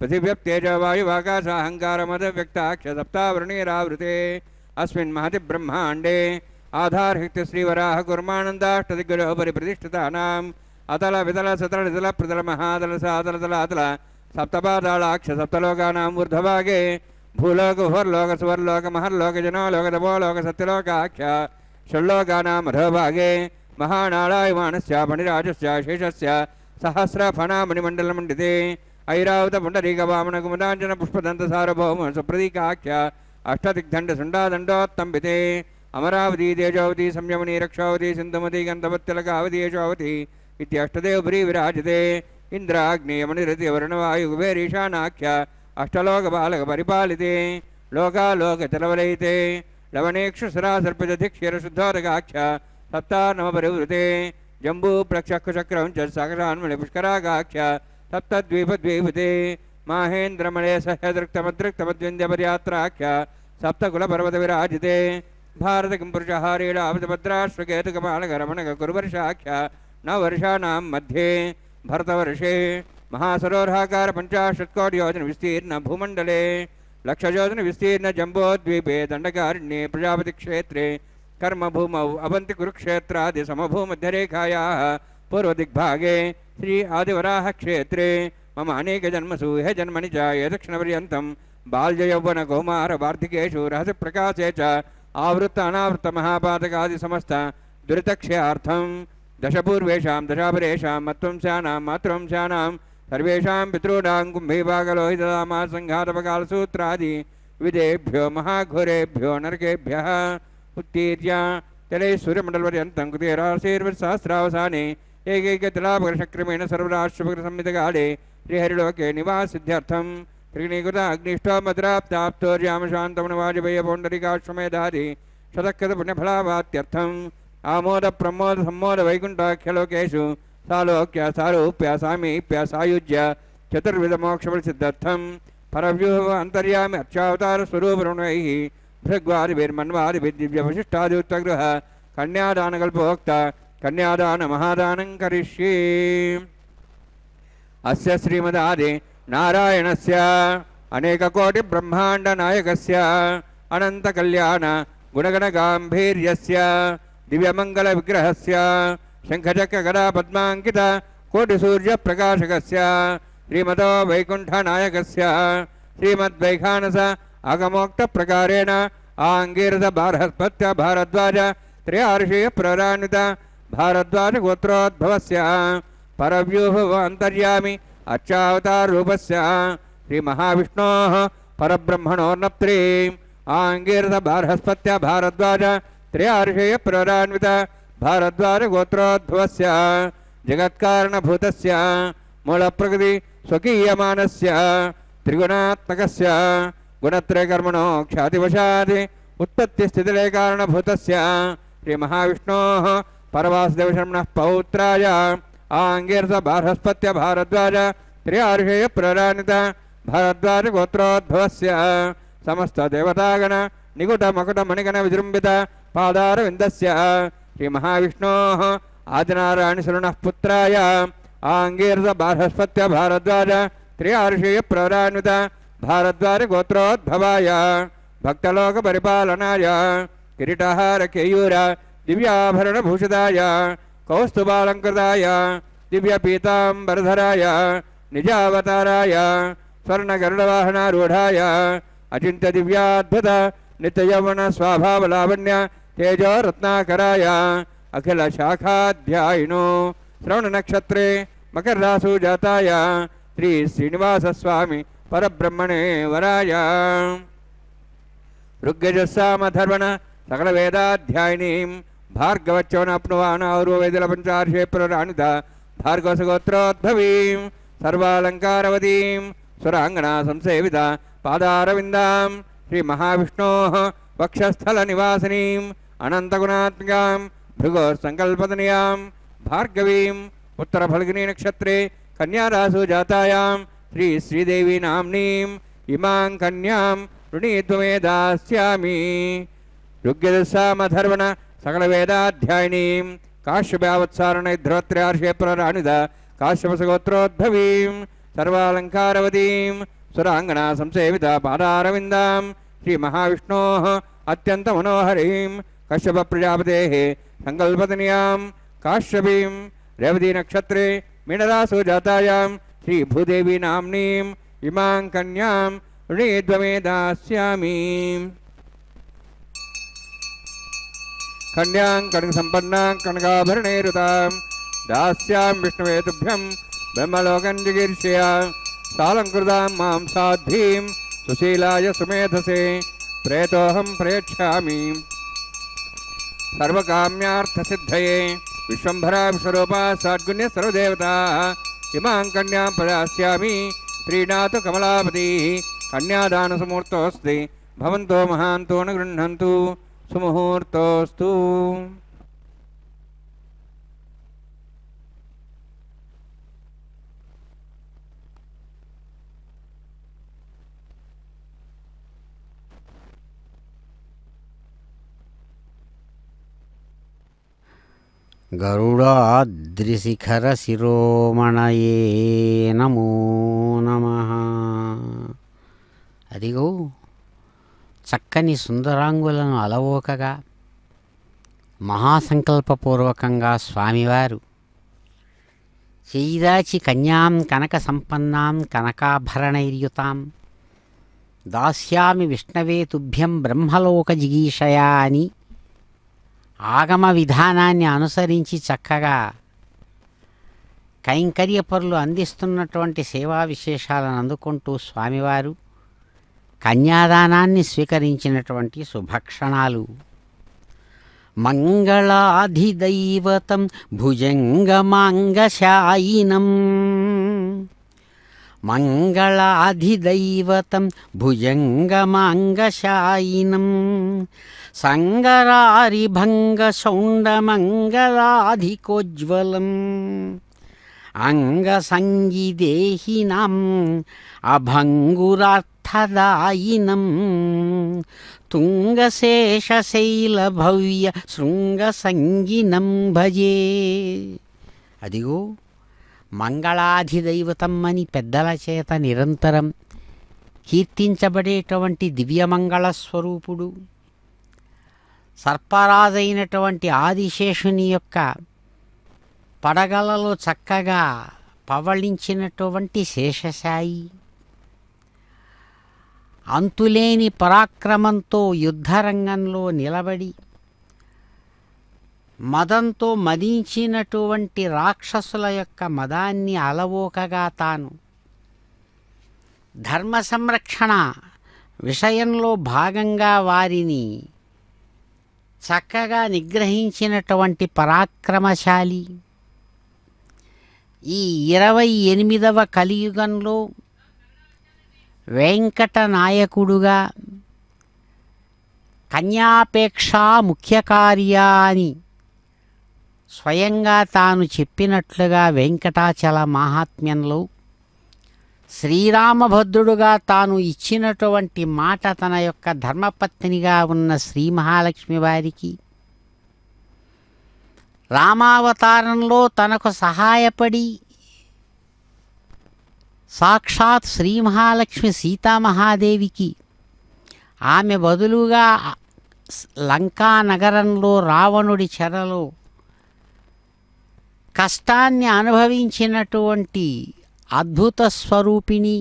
పృథివ్యప్తేజ వాయువాకాశాహంకారమదవ్యక్తాక్ష సప్తావృణీరావృతే అస్మిన్ మహతి బ్రహ్మాండే ఆధారహిత్య శ్రీవరాహ కుర్మానందాష్టదిగ్గజో పరిప్రతిష్ఠితానాం అతల వితల సతల నితల ప్రతల మహాదల సాదల తల అతల సప్తపాదాళాక్ష సప్తలోకానాం ఊర్ధ్వభాగే భూలోక భువర్లోక సువర్లోక మహర్లోక జనోలోక తపోలోక సత్యలోకాఖ్య షణ్లోకానాం అధోభాగే మహానాళాయమానస్య ఫణిరాజస్య శేషస్య సహస్రఫణామణిమండలమండితే ఐరావత పుండరీక వామన కుముదాంజన పుష్పదంత సార్వభౌమ సుప్రదీకాఖ్య అష్టదిగ్దండ సుండాదండోత్తంబితే అమరావతి తేజావతి సంయమని రక్షావతి సింధుమతి గంధవత్తిలకావతి యశోవతి ఇత్యష్టదేవపురీ విరాజితే ఇంద్రాగ్నేయమనిరతి వరుణవాయు కుబేరీశానాఖ్య అష్టలోక బాలక పరిపాలితే లోకాలోకచలవలయితే లవణేక్షుసరాసర్పితధిక్షర శుద్ధోదకాఖ్య సప్తానమ పరివృతే జంబూ ప్రక్షక్చక్రం చ సకరాన్మణి పుష్కరాగాఖ్య సప్తద్వీపద్వీపతే మాహేంద్రమణే సహ్యదృక్తమదృక్తమద్వింద్యపర్యాత్రాఖ్య సప్తకులపర్వత విరాజితే భారత కింపురుషహారీడావతభద్రాశ్వకేతుకపాలకరమణక కురువర్షాఖ్య నవర్షాణాం మధ్యే భరతవర్షే మహాసరోర్హాకార పంచాశత్కోటియోజన విస్తీర్ణ భూమండలే లక్షయోజన విస్తీర్ణ జంబోద్వీపే దండకారణ్యే ప్రజాపతి క్షేత్రే कर्मभूमौ अवंति कुरुक्षेत्रादि समभूमध्यरेखायाः पूर्वदिग्भागे श्री आदिवराह क्षेत्रे मम अनेक जन्मसु हे जन्मनि च यदक्षिणपर्यन्तं बाल्ययौवन कौमार वार्धिकेषु रहस्य प्रकाशे च आवृत्त अनावृत्त महापातकादि समस्त दुरितक्षयार्थं दशपूर्वेषां दशापरेषां मत्वंशानां मातृवंशानां सर्वेषां पितॄणां कुम्भीभागलोहितदामा संघातपकालसूत्रादि विदेभ्यो महाघोरेभ्यो नरकेभ्यः उत्तीर्य तले सूर्यमण्डलपर्यन्तं कुतीराशीर्वसहस्रावसाने एकैकतिलापकर्षक्रमेण सर्वराष्ट्रपकसंहितकाले श्रीहरिलोके निवासिद्ध्यर्थं त्रिगुणीकृत अग्निष्टोमद्राप्ताप्तोर्यामशान्तमनवाजपेयपौण्डरिकाश्वमेधादि शतकृतपुण्यफलावात्यर्थम् आमोद प्रमोद सम्मोद वैकुण्ठाख्यलोकेषु सालोक्य सारूप्य सामीप्य सायुज्य चतुर्विधमोक्षफलसिद्धर्थं परव्यूह अंतर्यामि अर्चावतार स्वरूप ऋणैः भृग्वादिभिर्मन्वादिभिर्दिव्यवशिष्टादित्वगृह कन्यादानकल्पोक्ता कन्यादान महादानं करिष्ये। अस्य श्रीमदादि नारायणस्य अनेककोटिब्रह्माण्डनायकस्य अनन्तकल्याण गुणगणगाम्भीर्यस्य दिव्यमङ्गलविग्रहस्य शङ्खचक्रगदापद्माङ्कित कोटिसूर्यप्रकाशकस्य श्रीमतो वैकुण्ठनायकस्य श्रीमद्वैखानस आगमोक्तप्रकारेण आङ्गीरसबार्हस्पत्य भारद्वाज त्रयार्षीयप्ररान्वित भारद्वाजगोत्रोद्भवस्य परव्यूह अन्तर्यामि अर्चावताररूपस्य श्रीमहाविष्णोः परब्रह्मणोर्नप्त्रीम् आङ्गीरसबार्हस्पत्य भारद्वाज त्रयार्षीयप्ररान्वित भारद्वाजगोत्रोद्भवस्य जगत्कारणभूतस्य मूलप्रकृति स्वकीयमानस्य त्रिगुणात्मकस्य गुणत्रयकर्मणो ख्यातिवशात् उत्पत्तिस्थितिलय कारणभूतस्य श्रीमहाविष्णोः परवासुदेवशर्मणः पौत्राय आङ्गीरसबार्हस्पत्य भारद्वाज त्रयार्षीयप्ररान्वित भारद्वाजगोत्रोद्भवस्य समस्तदेवतागण निकुटमकुटमणिगण विजृम्भित पादारविन्दस्य श्रीमहाविष्णोः आदिनारायणशरणः पुत्राय आङ्गीरसबार्हस्पत्य भारद्वाज त्रयार्षीयप्ररान्वित भारद्वाजगोत्रोद्भवाय भक्तलोकपरिपालनाय किरीटहार केयूर दिव्याभरणभूषिताय कौस्तुभालङ्कृताय दिव्यपीताम्बरधराय निजावताराय स्वर्णगरुडवाहनारूढाय अचिन्त्यदिव्याद्भुत नित्ययौवन स्वाभावलावण्य तेजोरत्नाकराय अखिलशाखाध्यायिनो श्रवणनक्षत्रे मकररासु जाताय श्री श्रीनिवासस्वामी परब्रह्मणे वराय ऋग्यजुस्सामधर्वण सकलवेदाध्यायिनीं भार्गवच्चवनप्नुवान और्ववेदलपञ्चार्षेप्रराणित भार्गवसगोत्रोद्भवीं सर्वालङ्कारवतीं सुराङ्गना संसेवित पादारविन्दां श्रीमहाविष्णोः वक्षस्थलनिवासिनीम् अनन्तगुणात्मिकां भृगोसङ्कल्पतनयां भार्गवीम् उत्तरफल्गुनीनक्षत्रे कन्यारासु जातायां श्री श्रीदेवी नाम्नीम् इमां कन्यां ऋणीत्वमे दास्यामि। ऋग्यजुस्सामधर्वण सकलवेदाध्यायिनीं काश्यपावत्सारणैर्ध्रुवत्रयार्षेप्रराणित काश्यपसगोत्रोद्भवीं सर्वालङ्कारवतीं सुराङ्गना संसेवित पादारविन्दां श्रीमहाविष्णोः अत्यन्तमनोहरीं कश्यपप्रजापतेः सङ्कल्पतनयां काश्यपीं रेवतीनक्षत्रे मीनरासु जातायां श्रीभूदेवी नाम्नीम् इमां कन्यां ऋणीत्वमे दास्यामि। कन्यां कनकसम्पन्नां कनकाभरणैरुतां दास्यां विष्णवे तुभ्यं ब्रह्मलोकं जिगीर्षया सालङ्कृतां मां साध्वीं सुशीलाय सुमेधसे प्रेतोऽहं प्रयच्छामि सर्वकाम्यार्थसिद्धये विश्वम्भरा विश्वरूपा साद्गुण्य सर्वदेवताः इमां कन्यां प्रदास्यामि प्रीणातु कमलापतिः कन्यादानसमुहूर्तोऽस्ति भवन्तो महान्तो न गृह्णन्तु सुमुहूर्तोऽस्तु। గరుడాద్రిశిఖరశిరోమణయే నమో నమః. అదిగో చక్కని సుందరాంగులను అలవోకగా మహాసంకల్పపూర్వకంగా స్వామివారు చేయిదాచి కన్యాం కనక సంపన్నాం కనకాభరణైర్యుతాం దాస్యామి విష్ణవే తుభ్యం బ్రహ్మలోక జిగీషయా అని ఆగమ విధానాన్ని అనుసరించి చక్కగా కైంకర్యపరులు అందిస్తున్నటువంటి సేవా విశేషాలను అందుకుంటూ స్వామివారు కన్యాదానాన్ని స్వీకరించినటువంటి శుభక్షణాలు. మంగళాధిదైవతం భుజంగమాంగశాయినం మంగళాధిదైవతం భుజంగమాంగశాయినం సంగరారిభంగ శౌండమంగళాధికోజ్వలం అంగసంగిదేహినాం అభంగురార్థదాయినం తుంగశేషశైలభవ్య శృంగసంగినం భజే. అదిగో మంగళాధిదైవతం అని పెద్దల చేత నిరంతరం కీర్తించబడేటువంటి దివ్యమంగళ స్వరూపుడు, సర్పరాజైనటువంటి ఆదిశేషుని యొక్క పడగలలో చక్కగా పవళించినటువంటి శేషశాయి, అంతులేని పరాక్రమంతో యుద్ధరంగంలో నిలబడి మదంతో మదించినటువంటి రాక్షసుల యొక్క మదాన్ని అలవోకగా తాను ధర్మ సంరక్షణ విషయంలో భాగంగా వారిని చక్కగా నిగ్రహించినటువంటి పరాక్రమశాలి. ఈ 28వ కలియుగంలో వెంకట నాయకుడుగా కన్యాపేక్షా ముఖ్య కార్యాని స్వయంగా తాను చెప్పినట్లుగా వెంకటాచల మహాత్మ్యంలో శ్రీరామభద్రుడుగా తాను ఇచ్చినటువంటి మాట తన యొక్క ధర్మపత్నిగా ఉన్న శ్రీ మహాలక్ష్మి వారికి రామావతారంలో తనకు సహాయపడి సాక్షాత్ శ్రీ మహాలక్ష్మి సీతామహాదేవికి ఆమె బదులుగా లంకా నగరంలో రావణుడి చెరలో కష్టాన్ని అనుభవించినటువంటి అద్భుత స్వరూపిణి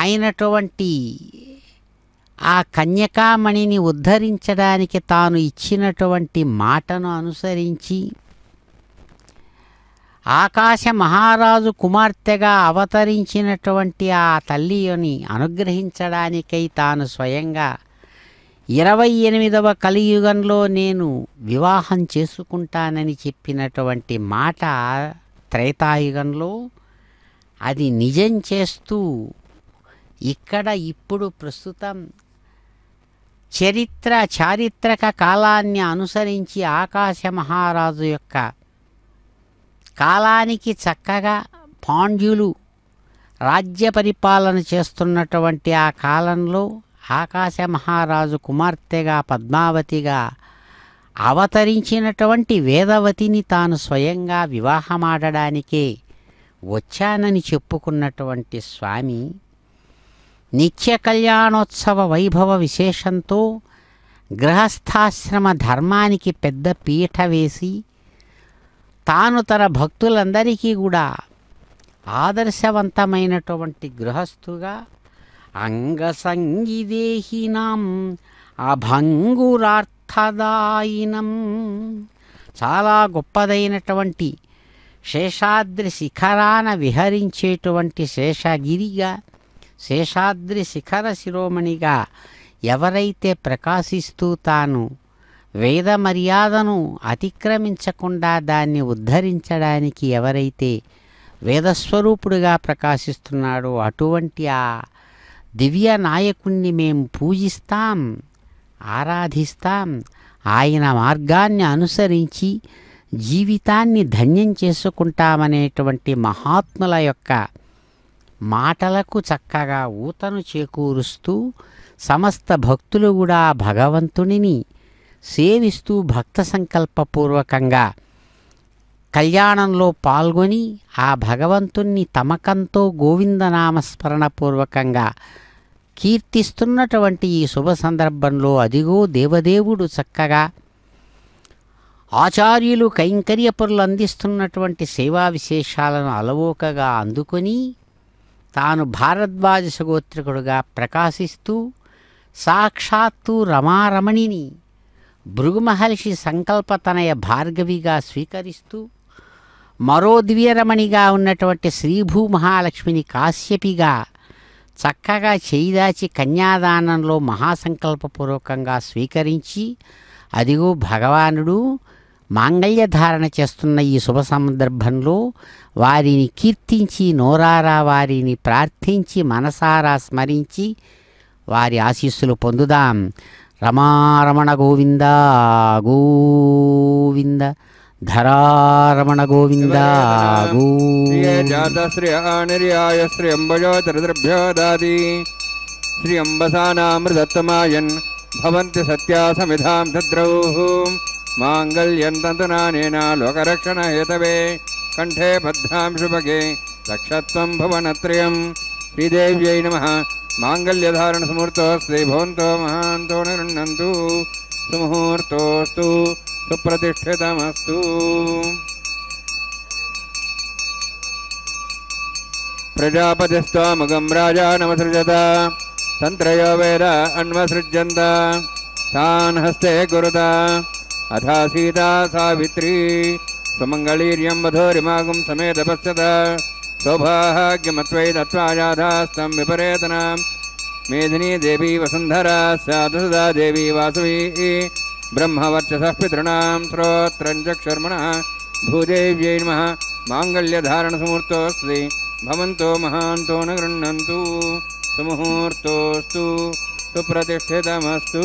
అయినటువంటి ఆ కన్యకామణిని ఉద్ధరించడానికి తాను ఇచ్చినటువంటి మాటను అనుసరించి ఆకాశ మహారాజు కుమార్తెగా అవతరించినటువంటి ఆ తల్లిని అనుగ్రహించడానికై తాను స్వయంగా 28వ కలియుగంలో నేను వివాహం చేసుకుంటానని చెప్పినటువంటి మాట త్రేతాయుగంలో అది నిజం చేస్తూ ఇక్కడ ఇప్పుడు ప్రస్తుతం చారిత్రక కాలాన్ని అనుసరించి ఆకాశ మహారాజు యొక్క కాలానికి చక్కగా పాండ్యులు రాజ్య పరిపాలన చేస్తున్నటువంటి ఆ కాలంలో ఆకాశ మహారాజు కుమార్తెగా పద్మావతిగా అవతరించినటువంటి వేదవతిని తాను స్వయంగా వివాహమాడడానికే వచ్చానని చెప్పుకున్నటువంటి స్వామి నిత్య కళ్యాణోత్సవ వైభవ విశేషంతో గృహస్థాశ్రమ ధర్మానికి పెద్ద పీఠ వేసి తాను తన భక్తులందరికీ కూడా ఆదర్శవంతమైనటువంటి గృహస్థుగా అంగసంగిదేహినాం అభంగురార్థదాయినం చాలా గొప్పదైనటువంటి శేషాద్రి శిఖరాన విహరించేటువంటి శేషగిరిగా శేషాద్రి శిఖర శిరోమణిగా ఎవరైతే ప్రకాశిస్తూ తాను వేద మర్యాదను అతిక్రమించకుండా దాన్ని ఉద్ధరించడానికి ఎవరైతే వేదస్వరూపుడుగా ప్రకాశిస్తున్నాడో అటువంటి ఆ దివ్య నాయకుణ్ణి మేము పూజిస్తాం, ఆరాధిస్తాం. ఆయన మార్గాన్ని అనుసరించి జీవితాన్ని ధన్యం చేసుకుంటామనేటువంటి మహాత్ముల యొక్క మాటలకు చక్కగా ఊతను చేకూరుస్తూ సమస్త భక్తులు కూడా భగవంతునిని సేవిస్తూ భక్త సంకల్పపూర్వకంగా కళ్యాణంలో పాల్గొని ఆ భగవంతుణ్ణి తమకంతో గోవిందనామస్మరణపూర్వకంగా కీర్తిస్తున్నటువంటి ఈ శుభ సందర్భంలో అదిగో దేవదేవుడు చక్కగా ఆచార్యులు కైంకర్యపరులు అందిస్తున్నటువంటి సేవా విశేషాలను అలవోకగా అందుకొని తాను భారద్వాజ గోత్రికుడుగా ప్రకాశిస్తూ సాక్షాత్తు రమారమణిని భృగు మహర్షి సంకల్పతనయ భార్గవిగా స్వీకరిస్తూ మరో దివ్యరమణిగా ఉన్నటువంటి శ్రీభూ మహాలక్ష్మిని కాశ్యపిగా చక్కగా చేయిదాచి కన్యాదానంలో మహాసంకల్పపూర్వకంగా స్వీకరించి అదిగో భగవానుడు మాంగళ్యధారణ చేస్తున్న ఈ శుభ సందర్భంలో వారిని కీర్తించి నోరారా వారిని ప్రార్థించి మనసారా స్మరించి వారి ఆశీస్సులు పొందుదాం. రమారమణ గోవింద గోవింద ధరారమణ గోవింద శ్రీ ఆనిర్యాయ శ్రీ అంబజో దరిద్రభ్యో దాది శ్రీ అంబసానామృతత్తమాయన్ భవంతి సత్యా సమిధాం దద్రౌః మాంగళ్యం తంతునానేన లోకరక్షణ హేతవే కంఠే బద్ధాం శుభగే రక్షత్వం భువనత్రయం శ్రీదేవ్యై నమః మాంగళ్యధారణ సుముహూర్తోస్తి భవంతో మహాంతో నిరుణ్ణन्तు సుముహూర్తోస్తు సుప్రతిష్ఠితమస్తు. ప్రజాపతిస్త్వామగం రాజా నమసృజత తంత్రయో వేద అన్వసృజ్యంత తాన్ హస్తే కురుత అథా సీతా సావిత్రీ సుమంగళీర్యం వధూరిమాగం సమేత పశ్యత సౌభాగ్యమత్వై దత్వాజాధాస్తం విపరేతన మేధినీ దేవీ వసుంధరా సాధుసదా దేవీ వాసవీ బ్రహ్మవర్చసః పితॄణాం శ్రోత్రం చక్షుర్మణః భూదేవ్యై నమః మాంగళ్యధారణసముహూర్తోస్తి భవంతో మహాంతో న గృహ్ణन्तు సుముహూర్తోస్తు సుప్రతిష్ఠితమస్తు.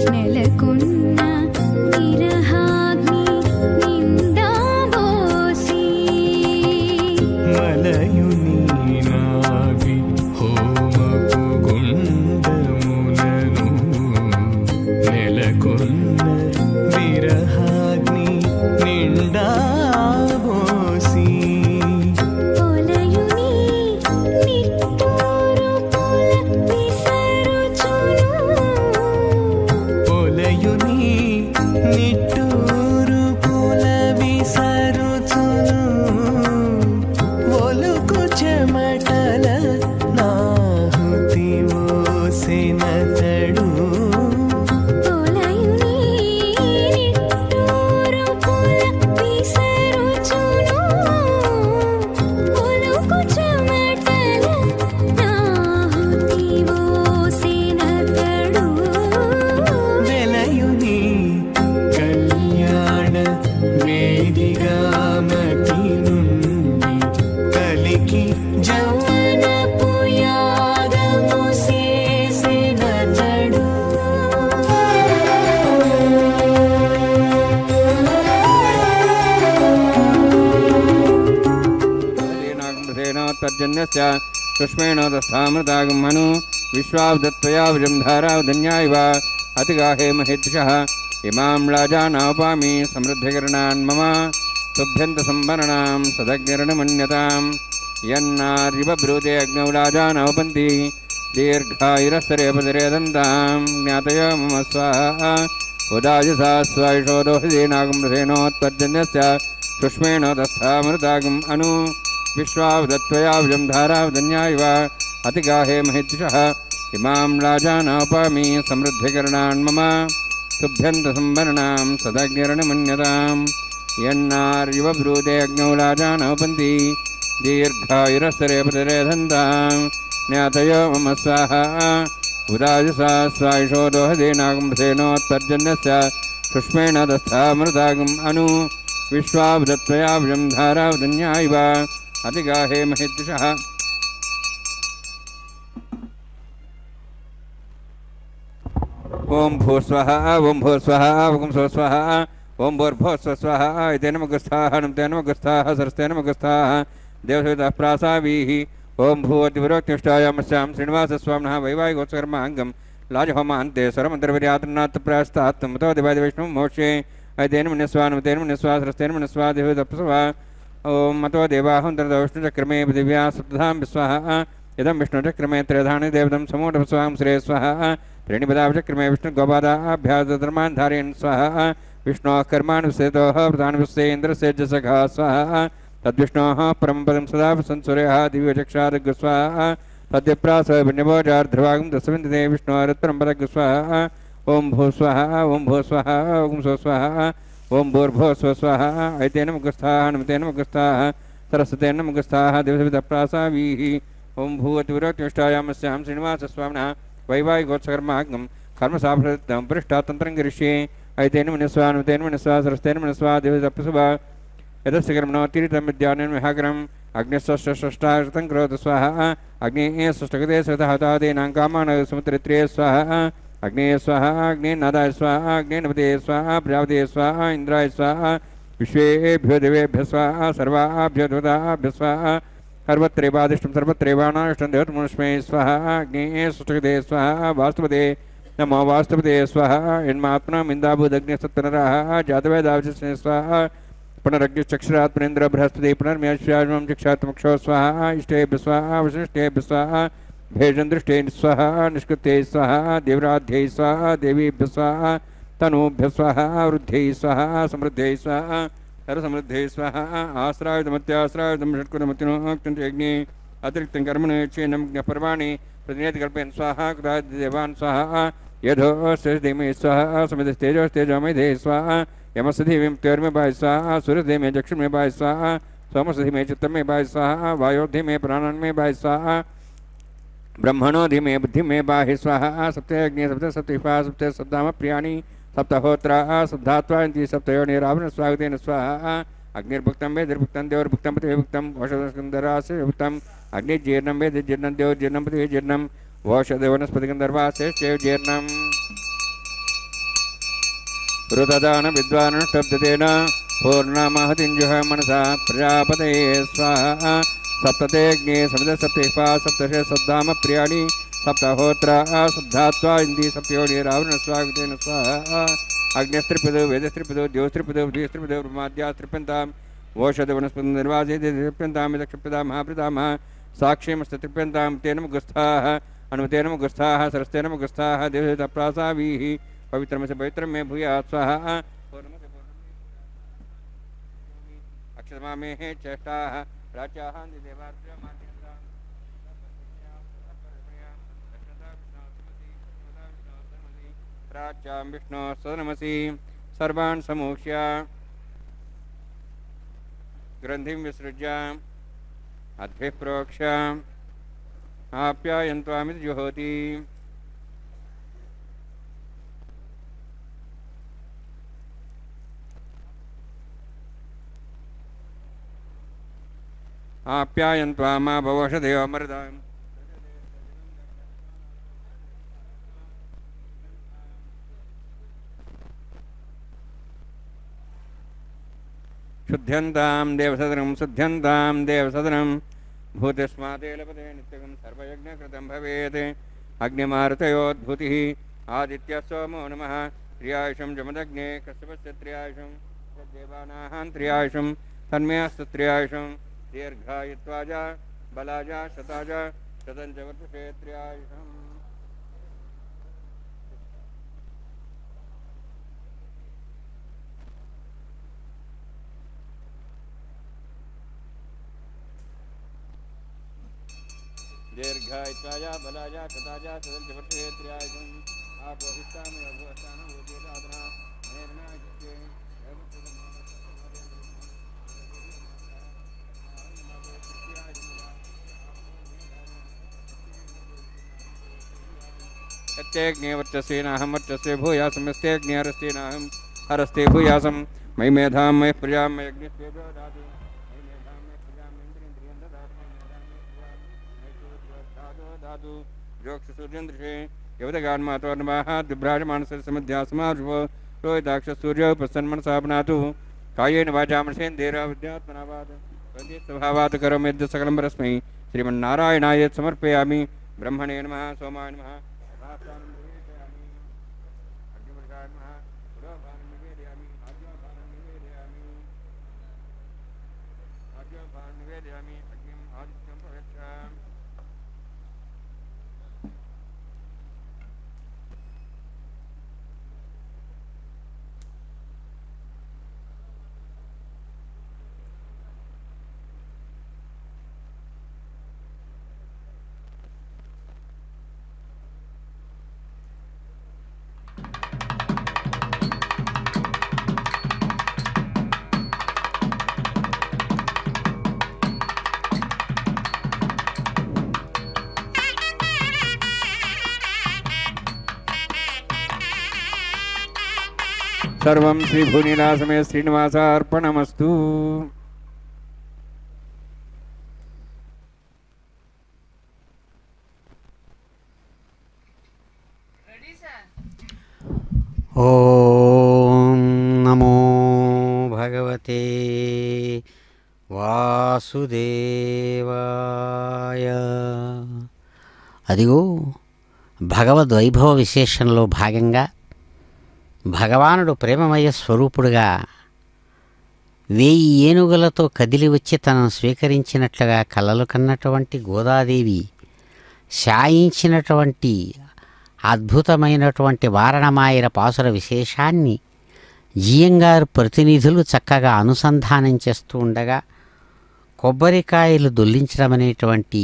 నెలకొన్న విరహాగ్ని तज्जन्यस्य सुष्मेणोदस्थामृतागं हनु विश्वावदत्त्वया विजं धारावधन्यायव अतिगाहे महेद्विषः इमां राजानापामि समृद्धिकरणान् मम तुभ्यन्तसंवरणां सदग्निर्णमन्यताम् यन्नार्यव ब्रूते अग्नौ राजानवपन्ति दीर्घायुरस्तरेपतिरेदन्तां ज्ञातयो मम स्वाहा उदाजसा स्वायुषोदोहदीनागमृसेनोत्तर्जन्यस्य सुष्मेणोदस्थामृतागम् अनु विश्वावदत्त्वया विजं धारावधन्यायव अतिगाहे महेद्विषः इमां राजानवपामि समृद्धिकरणान् मम तुभ्यन्तसंवरणां सदग्निर्णमन्यताम् यन्नार्यव ब्रूते अग्नौ राजानवपन्ति दीर्घायुरस्तरेपतिरेधन्तां ज्ञातयो मम स्वाहा उदाजसा स्वायुषोदोहदीनागमृसेनोत्तर्जन्यस्य सुष्मेणोदस्थामृतागम् अनु विश्वावदत्त्वया विजं धारावधन्यायव अतिगाहे महेद्विषः ओं भूस्वः ओं भूस्वः ओं स्वस्वः ओं भूर्भुवः स्वः इतेन मगस्थाः नमतेन मगस्थाः सरस्तेन मगस्थाः देवसवितः प्रासावीः ओं भूवतिवरोक्तिष्ठायामस्यां श्रीनिवासस्वामिनः वैवाहिकोत्सकर्माङ्गं लाजहोमान्ते स्वरमन्त्रविर्यातनात्तप्रास्तात् मतो दिवादिविष्णुं मोक्षे ऐतेन मन्यस्वा नमतेन मन्यस्वा सरस्तेन मन्यस्वा देवतप्सवा ओं मतो देवाहं विष्णुचक्रमे दिव्या सप्तधां विस्वाहा इदं विष्णुचक्रमे त्रयधानि देवतं समूढस्वां श्रेय स्वाहा त्रीणिपदावचक्रमे विष्णुगोपादाभ्यासधर्मान् धारयन् स्वाहा विष्णोः कर्माणि विसेतोः व्रतानि विश्वेन्द्रस्य जसखा स्वाहा तद्विष्णोः परमपदं सदा संसूर्यः दिव्यचक्षादग् स्वाहा तद्यप्रासभिन्नभोजार्ध्रवागं दशविन्दते विष्णोरुत्तरं पदग् स्वाहा ओं भू स्वाहा ओं भू स्वाहा ओं सो स्वाहा ओं भूर्भुवः स्वस्वाहा ऐतेन मुखस्थाः नमतेन मुखस्थाः सरस्वतेन मुखस्थाः दिवसवितप्रासावीः ओं भूवतिवरोक्तिष्ठायामस्यां श्रीनिवासस्वामिनः वैवाहिकोत्सकर्माङ्गं कर्मसाफलतं पृष्ठातन्त्रं गिरिष्ये ऐतेन मन्यस्वा नमतेन मन्यस्वा सरस्तेन मन्यस्वा दिवसवितप्सुभा यदस्य कर्मणोत्तीरितं विद्यानेन विहाग्रम् अग्निस्वष्टाशतं करोतु स्वाहा अग्नेः सृष्टगते स्वतः कामान् समुद्रित्रे स्वाहा अग्नेय स्वाहा अग्नेनादाय स्वाहा अग्नेनपते स्वाहा प्रजापते स्वाहा इंद्राय स्वाहा विश्वेभ्यो देवेभ्यः स्वाहा सर्वाभ्यो देवताभ्यः स्वाहा सर्वत्रैवादिष्टं सर्वत्रैवानाष्टं देवतमनुष्मे स्वाहा अग्नेः सृष्टगते स्वाहा वास्तुपते नमो वास्तुपते स्वाहा यन्मात्मनाम् इन्दाभूदग्निसत्तनराः जातवेदावचस्ने स्वाहा पुनरग्निश्चक्षुरात्मनेन्द्र बृहस्पति पुनर्म्याश्वाजमं चक्षात्मक्षो स्वाहा इष्टेभ्यः स्वाहा वसिष्ठेभ्यः स्वाहा भेषन्दृष्टे स्वाहा निष्कृत्यै स्वाहा देवराध्यै स्वाहा देवीभ्यः स्वाहा तनूभ्यः स्वाहा वृद्ध्यै स्वाहा समृद्ध्यै स्वाहा सर्वसमृद्ध्यै स्वाहा आश्रायुधमत्याश्रायुधं षट्कुलमतिनोक्तञ्चयज्ञे अतिरिक्तं कर्मणि चेन्नं पर्वाणि प्रतिनिधिकल्पयन् स्वाहा कृतादेवान् स्वाहा यथोऽस्य धीमे स्वाहा समितिस्तेजोस्तेजोमेधे स्वाहा यमसधीमें त्योर्मेभाय स्वाहा सूर्यधीमे चक्षुर्मेभाय स्वाहा सोमसधीमे चित्तमेभाय स्वाहा वायोधीमे प्राणान्मेभाय स्वाहा ब्रह्मणोधीमे बुद्धिमे बाहि स्वाहा सप्ते अग्नि सप्ते सप्तिपा सप्ते सप्ताम प्रियाणि सप्तहोत्रा सप्तात्वान्ति सप्तयोनिरावण स्वागतेन स्वाहा अग्निर्भुक्तं वेदिर्भुक्तं देवर्भुक्तं पतिर्भुक्तं औषधस्कन्धरास्य भुक्तं अग्निजीर्णं वेदिर्जीर्णं देवजीर्णं पतिर्जीर्णं औषधवनस्पतिगन्धर्वास्य जीर्णं ऋतदान विद्वानुष्टब्धतेन पूर्णमहतिञ्जुः मनसा प्रजापतये स्वाहा सप्तते अग्ने सप्तसप्तिपा सप्तशे सप्ताम प्रियाणि सप्तहोत्रा सप्तात्वा इन्दी सप्तयोनिरावण स्वागतेन स्वाहा अग्निस्त्रिपदो वेदस्त्रिपदो द्योस्त्रिपदो द्विस्त्रिपदो ब्रह्माद्यास्त्रिप्यन्ताम् ओषधवनस्पतिर्वाचेत्रिप्यन्तां यदक्षिप्यतां महाप्रतामः साक्ष्यमस्तत्रिप्यन्तां तेन मुखस्थाः अनुमतेन मुखस्थाः सरस्तेन मुखस्थाः देवताप्रासावीः पवित्रमस्य पवित्रं मे भूयात् स्वाहा अक्षतमामेः चेष्टाः प्राच्याः प्राच्यां विष्णो सदनमसि सर्वान् समूह्य ग्रन्थिं विसृज्य अद्भिः प्रोक्ष आप्यायन्त्वामिति जुहोति आप्यायन्त्वा मा भवोषधयो मरुताम् शुद्ध्यन्तां देवसदनं शुद्ध्यन्तां देवसदनं भूतिस्मादेलपते नित्यं सर्वयज्ञकृतं भवेत् अग्निमारुतयोद्भूतिः आदित्यः सोमो नमः त्रियायुषं जमदग्ने कश्यपस्य त्रियायुषं देवानां त्रियायुषं तन्मयस्तु त्रियायुषं दीर्घायुत्वाजा बलाजा शताजा शतं च वर्तते त्रियायुषम् दीर्घायुत्वाजा बलाजा शताजा शतं च वर्तते त्रियायुषम् आपोहिष्टामि अभवस्तानं योगेदादना मेरणायुक्ते यत्यग्निवर्चस्येनाहं वर्चस्ये भूयासं यस्तेऽग्निहरस्तेनाहं हरस्ते भूयासं मयि मेधां मयि प्रजां मयि अग्निस्तेजो ददातु मयि मेधां मयि प्रजां इन्द्रियेन्द्रियं ददातु मयि मेधां मयि प्रजां मयि सूर्योऽधातो ददातु जोक्षसूर्येन्द्रिये यवदगान्मातोर्नवाः दुभ्राजमानसरसमध्यासमार्भो रोहिताक्षसूर्यो प्रसन्मनसा पुनातु कायेन वाचा मनसेन्द्रिया विद्यात्मना वात् स्वभावात् करोमि यद् सकलं परस्मै श्रीमन्नारायणाय समर्पयामि ब्रह्मणे नमः सोमाय नमः सर्वं श्रीभूनिलासमे श्रीनिवासार्पणमस्तु। ఓం నమో భగవతే వాసుదేవాయ. అదిగో భగవద్వైభవ విశేషంలో భాగంగా భగవానుడు ప్రేమమయ స్వరూపుడుగా 1000 ఏనుగులతో కదిలి వచ్చి తనను స్వీకరించినట్లుగా కలలు కన్నటువంటి గోదాదేవి శాయించినటువంటి అద్భుతమైనటువంటి వారణమాయర పాసుర విశేషాన్ని జీయంగారు ప్రతినిధులు చక్కగా అనుసంధానం చేస్తూ ఉండగా కొబ్బరికాయలు దొల్లించడం అనేటువంటి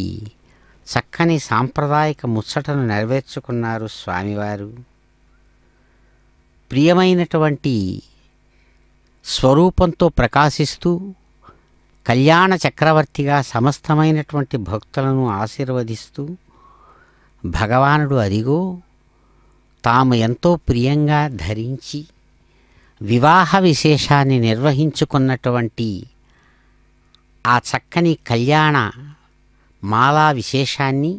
చక్కని సాంప్రదాయక ముచ్చటను నెరవేర్చుకున్నారు స్వామివారు. ప్రియమైనటువంటి స్వరూపంతో ప్రకాశిస్తూ కళ్యాణ చక్రవర్తిగా సమస్తమైనటువంటి భక్తులను ఆశీర్వదిస్తూ భగవానుడు అదిగో తాము ఎంతో ప్రియంగా ధరించి వివాహ విశేషాన్ని నిర్వహించుకున్నటువంటి ఆ చక్కని కళ్యాణ మాలా విశేషాన్ని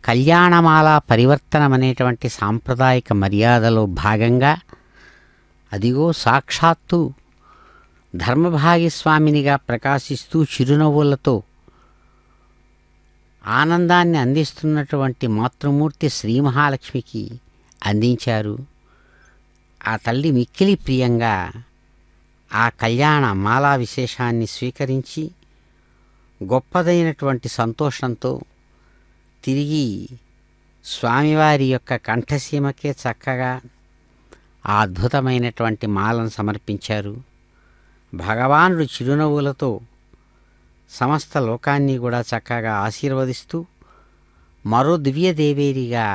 కళ్యాణమాల పరివర్తనం అనేటువంటి సాంప్రదాయక మర్యాదలో భాగంగా అదిగో సాక్షాత్తు ధర్మభాగ్యస్వామినిగా ప్రకాశిస్తూ చిరునవ్వులతో ఆనందాన్ని అందిస్తున్నటువంటి మాతృమూర్తి శ్రీ మహాలక్ష్మికి అందించారు. ఆ తల్లి మిక్కిలి ప్రియంగా ఆ కళ్యాణ మాలా విశేషాన్ని స్వీకరించి గొప్పదైనటువంటి సంతోషంతో తిరిగి స్వామివారి యొక్క కంఠసీమకే చక్కగా ఆ అద్భుతమైనటువంటి మాలను సమర్పించారు. భగవానుడు చిరునవ్వులతో సమస్త లోకాన్ని కూడా చక్కగా ఆశీర్వదిస్తూ మరో దివ్యదేవేరిగా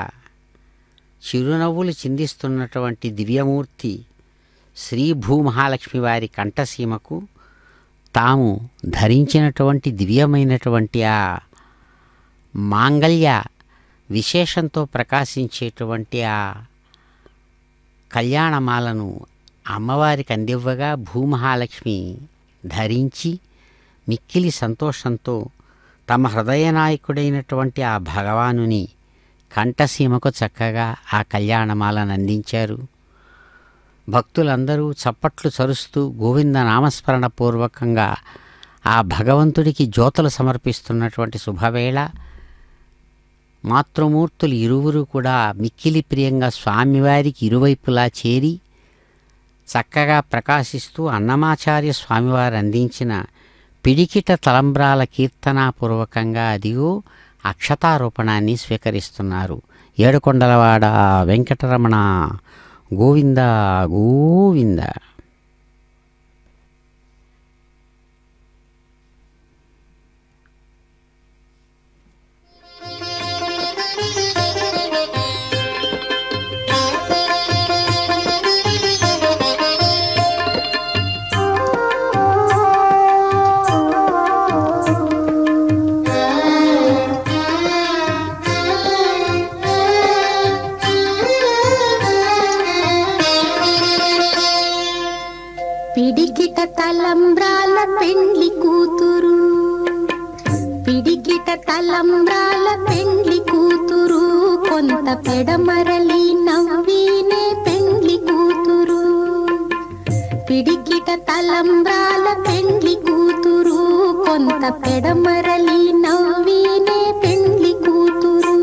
చిరునవ్వులు చిందిస్తున్నటువంటి దివ్యమూర్తి శ్రీ భూమహాలక్ష్మి వారి కంఠసీమకు తాము ధరించినటువంటి దివ్యమైనటువంటి ఆ మాంగళ్య విశేషంతో ప్రకాశించేటువంటి ఆ కళ్యాణమాలను అమ్మవారికి అందివ్వగా భూమహాలక్ష్మి ధరించి మిక్కిలి సంతోషంతో తమ హృదయనాయకుడైనటువంటి ఆ భగవానుని కంఠసీమకు చక్కగా ఆ కళ్యాణమాలను అందించారు. భక్తులందరూ చప్పట్లు చరుస్తూ గోవింద నామస్మరణ పూర్వకంగా ఆ భగవంతుడికి జ్యోతులు సమర్పిస్తున్నటువంటి శుభవేళ. మాతృమూర్తులు ఇరువురు కూడా మిక్కిలి ప్రియంగా స్వామివారికి ఇరువైపులా చేరి చక్కగా ప్రకాశిస్తూ అన్నమాచార్య స్వామివారు అందించిన పిడికిట తలంబ్రాల కీర్తనాపూర్వకంగా అదిగో అక్షతారోపణాన్ని స్వీకరిస్తున్నారు. ఏడుకొండలవాడ వెంకటరమణ గోవింద గోవింద. పిడికిట తలంబ్రాల పెండ్లి కూతురు, పిడికిట తలంబ్రాల పెండ్లి కూతురు, కొంత పెడమరలి నవ్వీనే పెండ్లి కూతురు. పిడికిట తలంబ్రాల పెండ్లి కూతురు, కొంత పెడమరలి నవ్వీనే పెండ్లి కూతురు.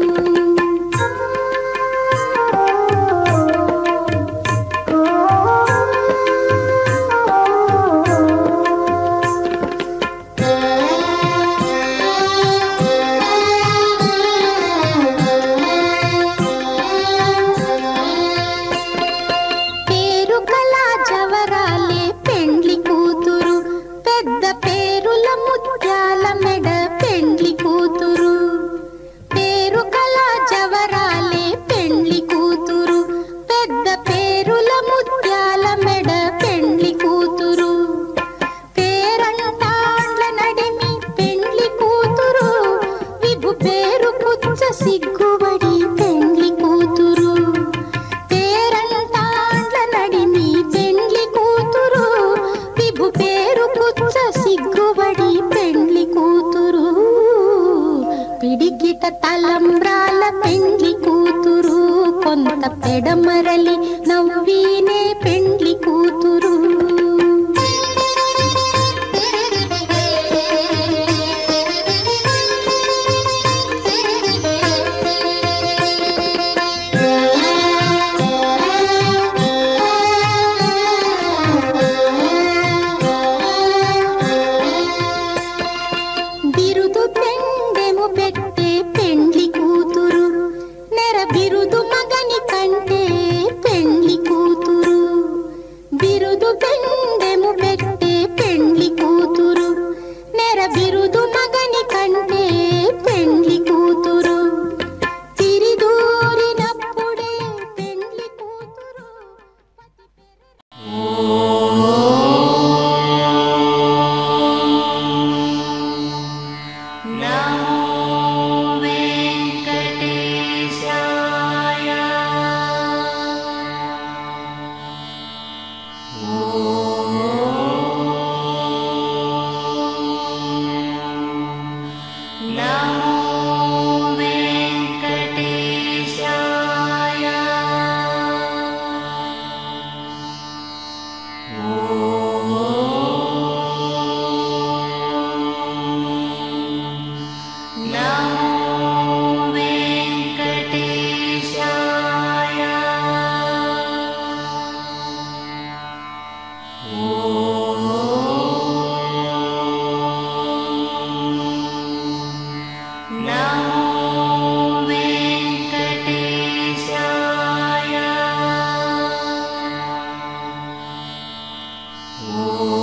సిగ్గుబడి పెండ్లి కూతురు, పేరంటాండ్ల నడిమి పెండ్లి కూతురు, విభు పేరు పుచ్చ సిగ్గుబడి పెండ్లి కూతురు. పిడికిట తలంబ్రాల పెండ్లి కూతురు, కొంత పెడమరలి నవ్వీనే పెండ్లి కూతురు. బిరుదు పెండెము పెట్టే పెండ్లి కూతురు, నెర బిరుదు మగని కంటే పెండ్లి కూతురు. బిరుదు పెండెము పెట్టే పెండ్లి కూతురు, నెర బిరుదు మగని కంటే పెండ్లి కూతురు. తిరిదూరినప్పుడే పెండ్లి కూతురు. ఓ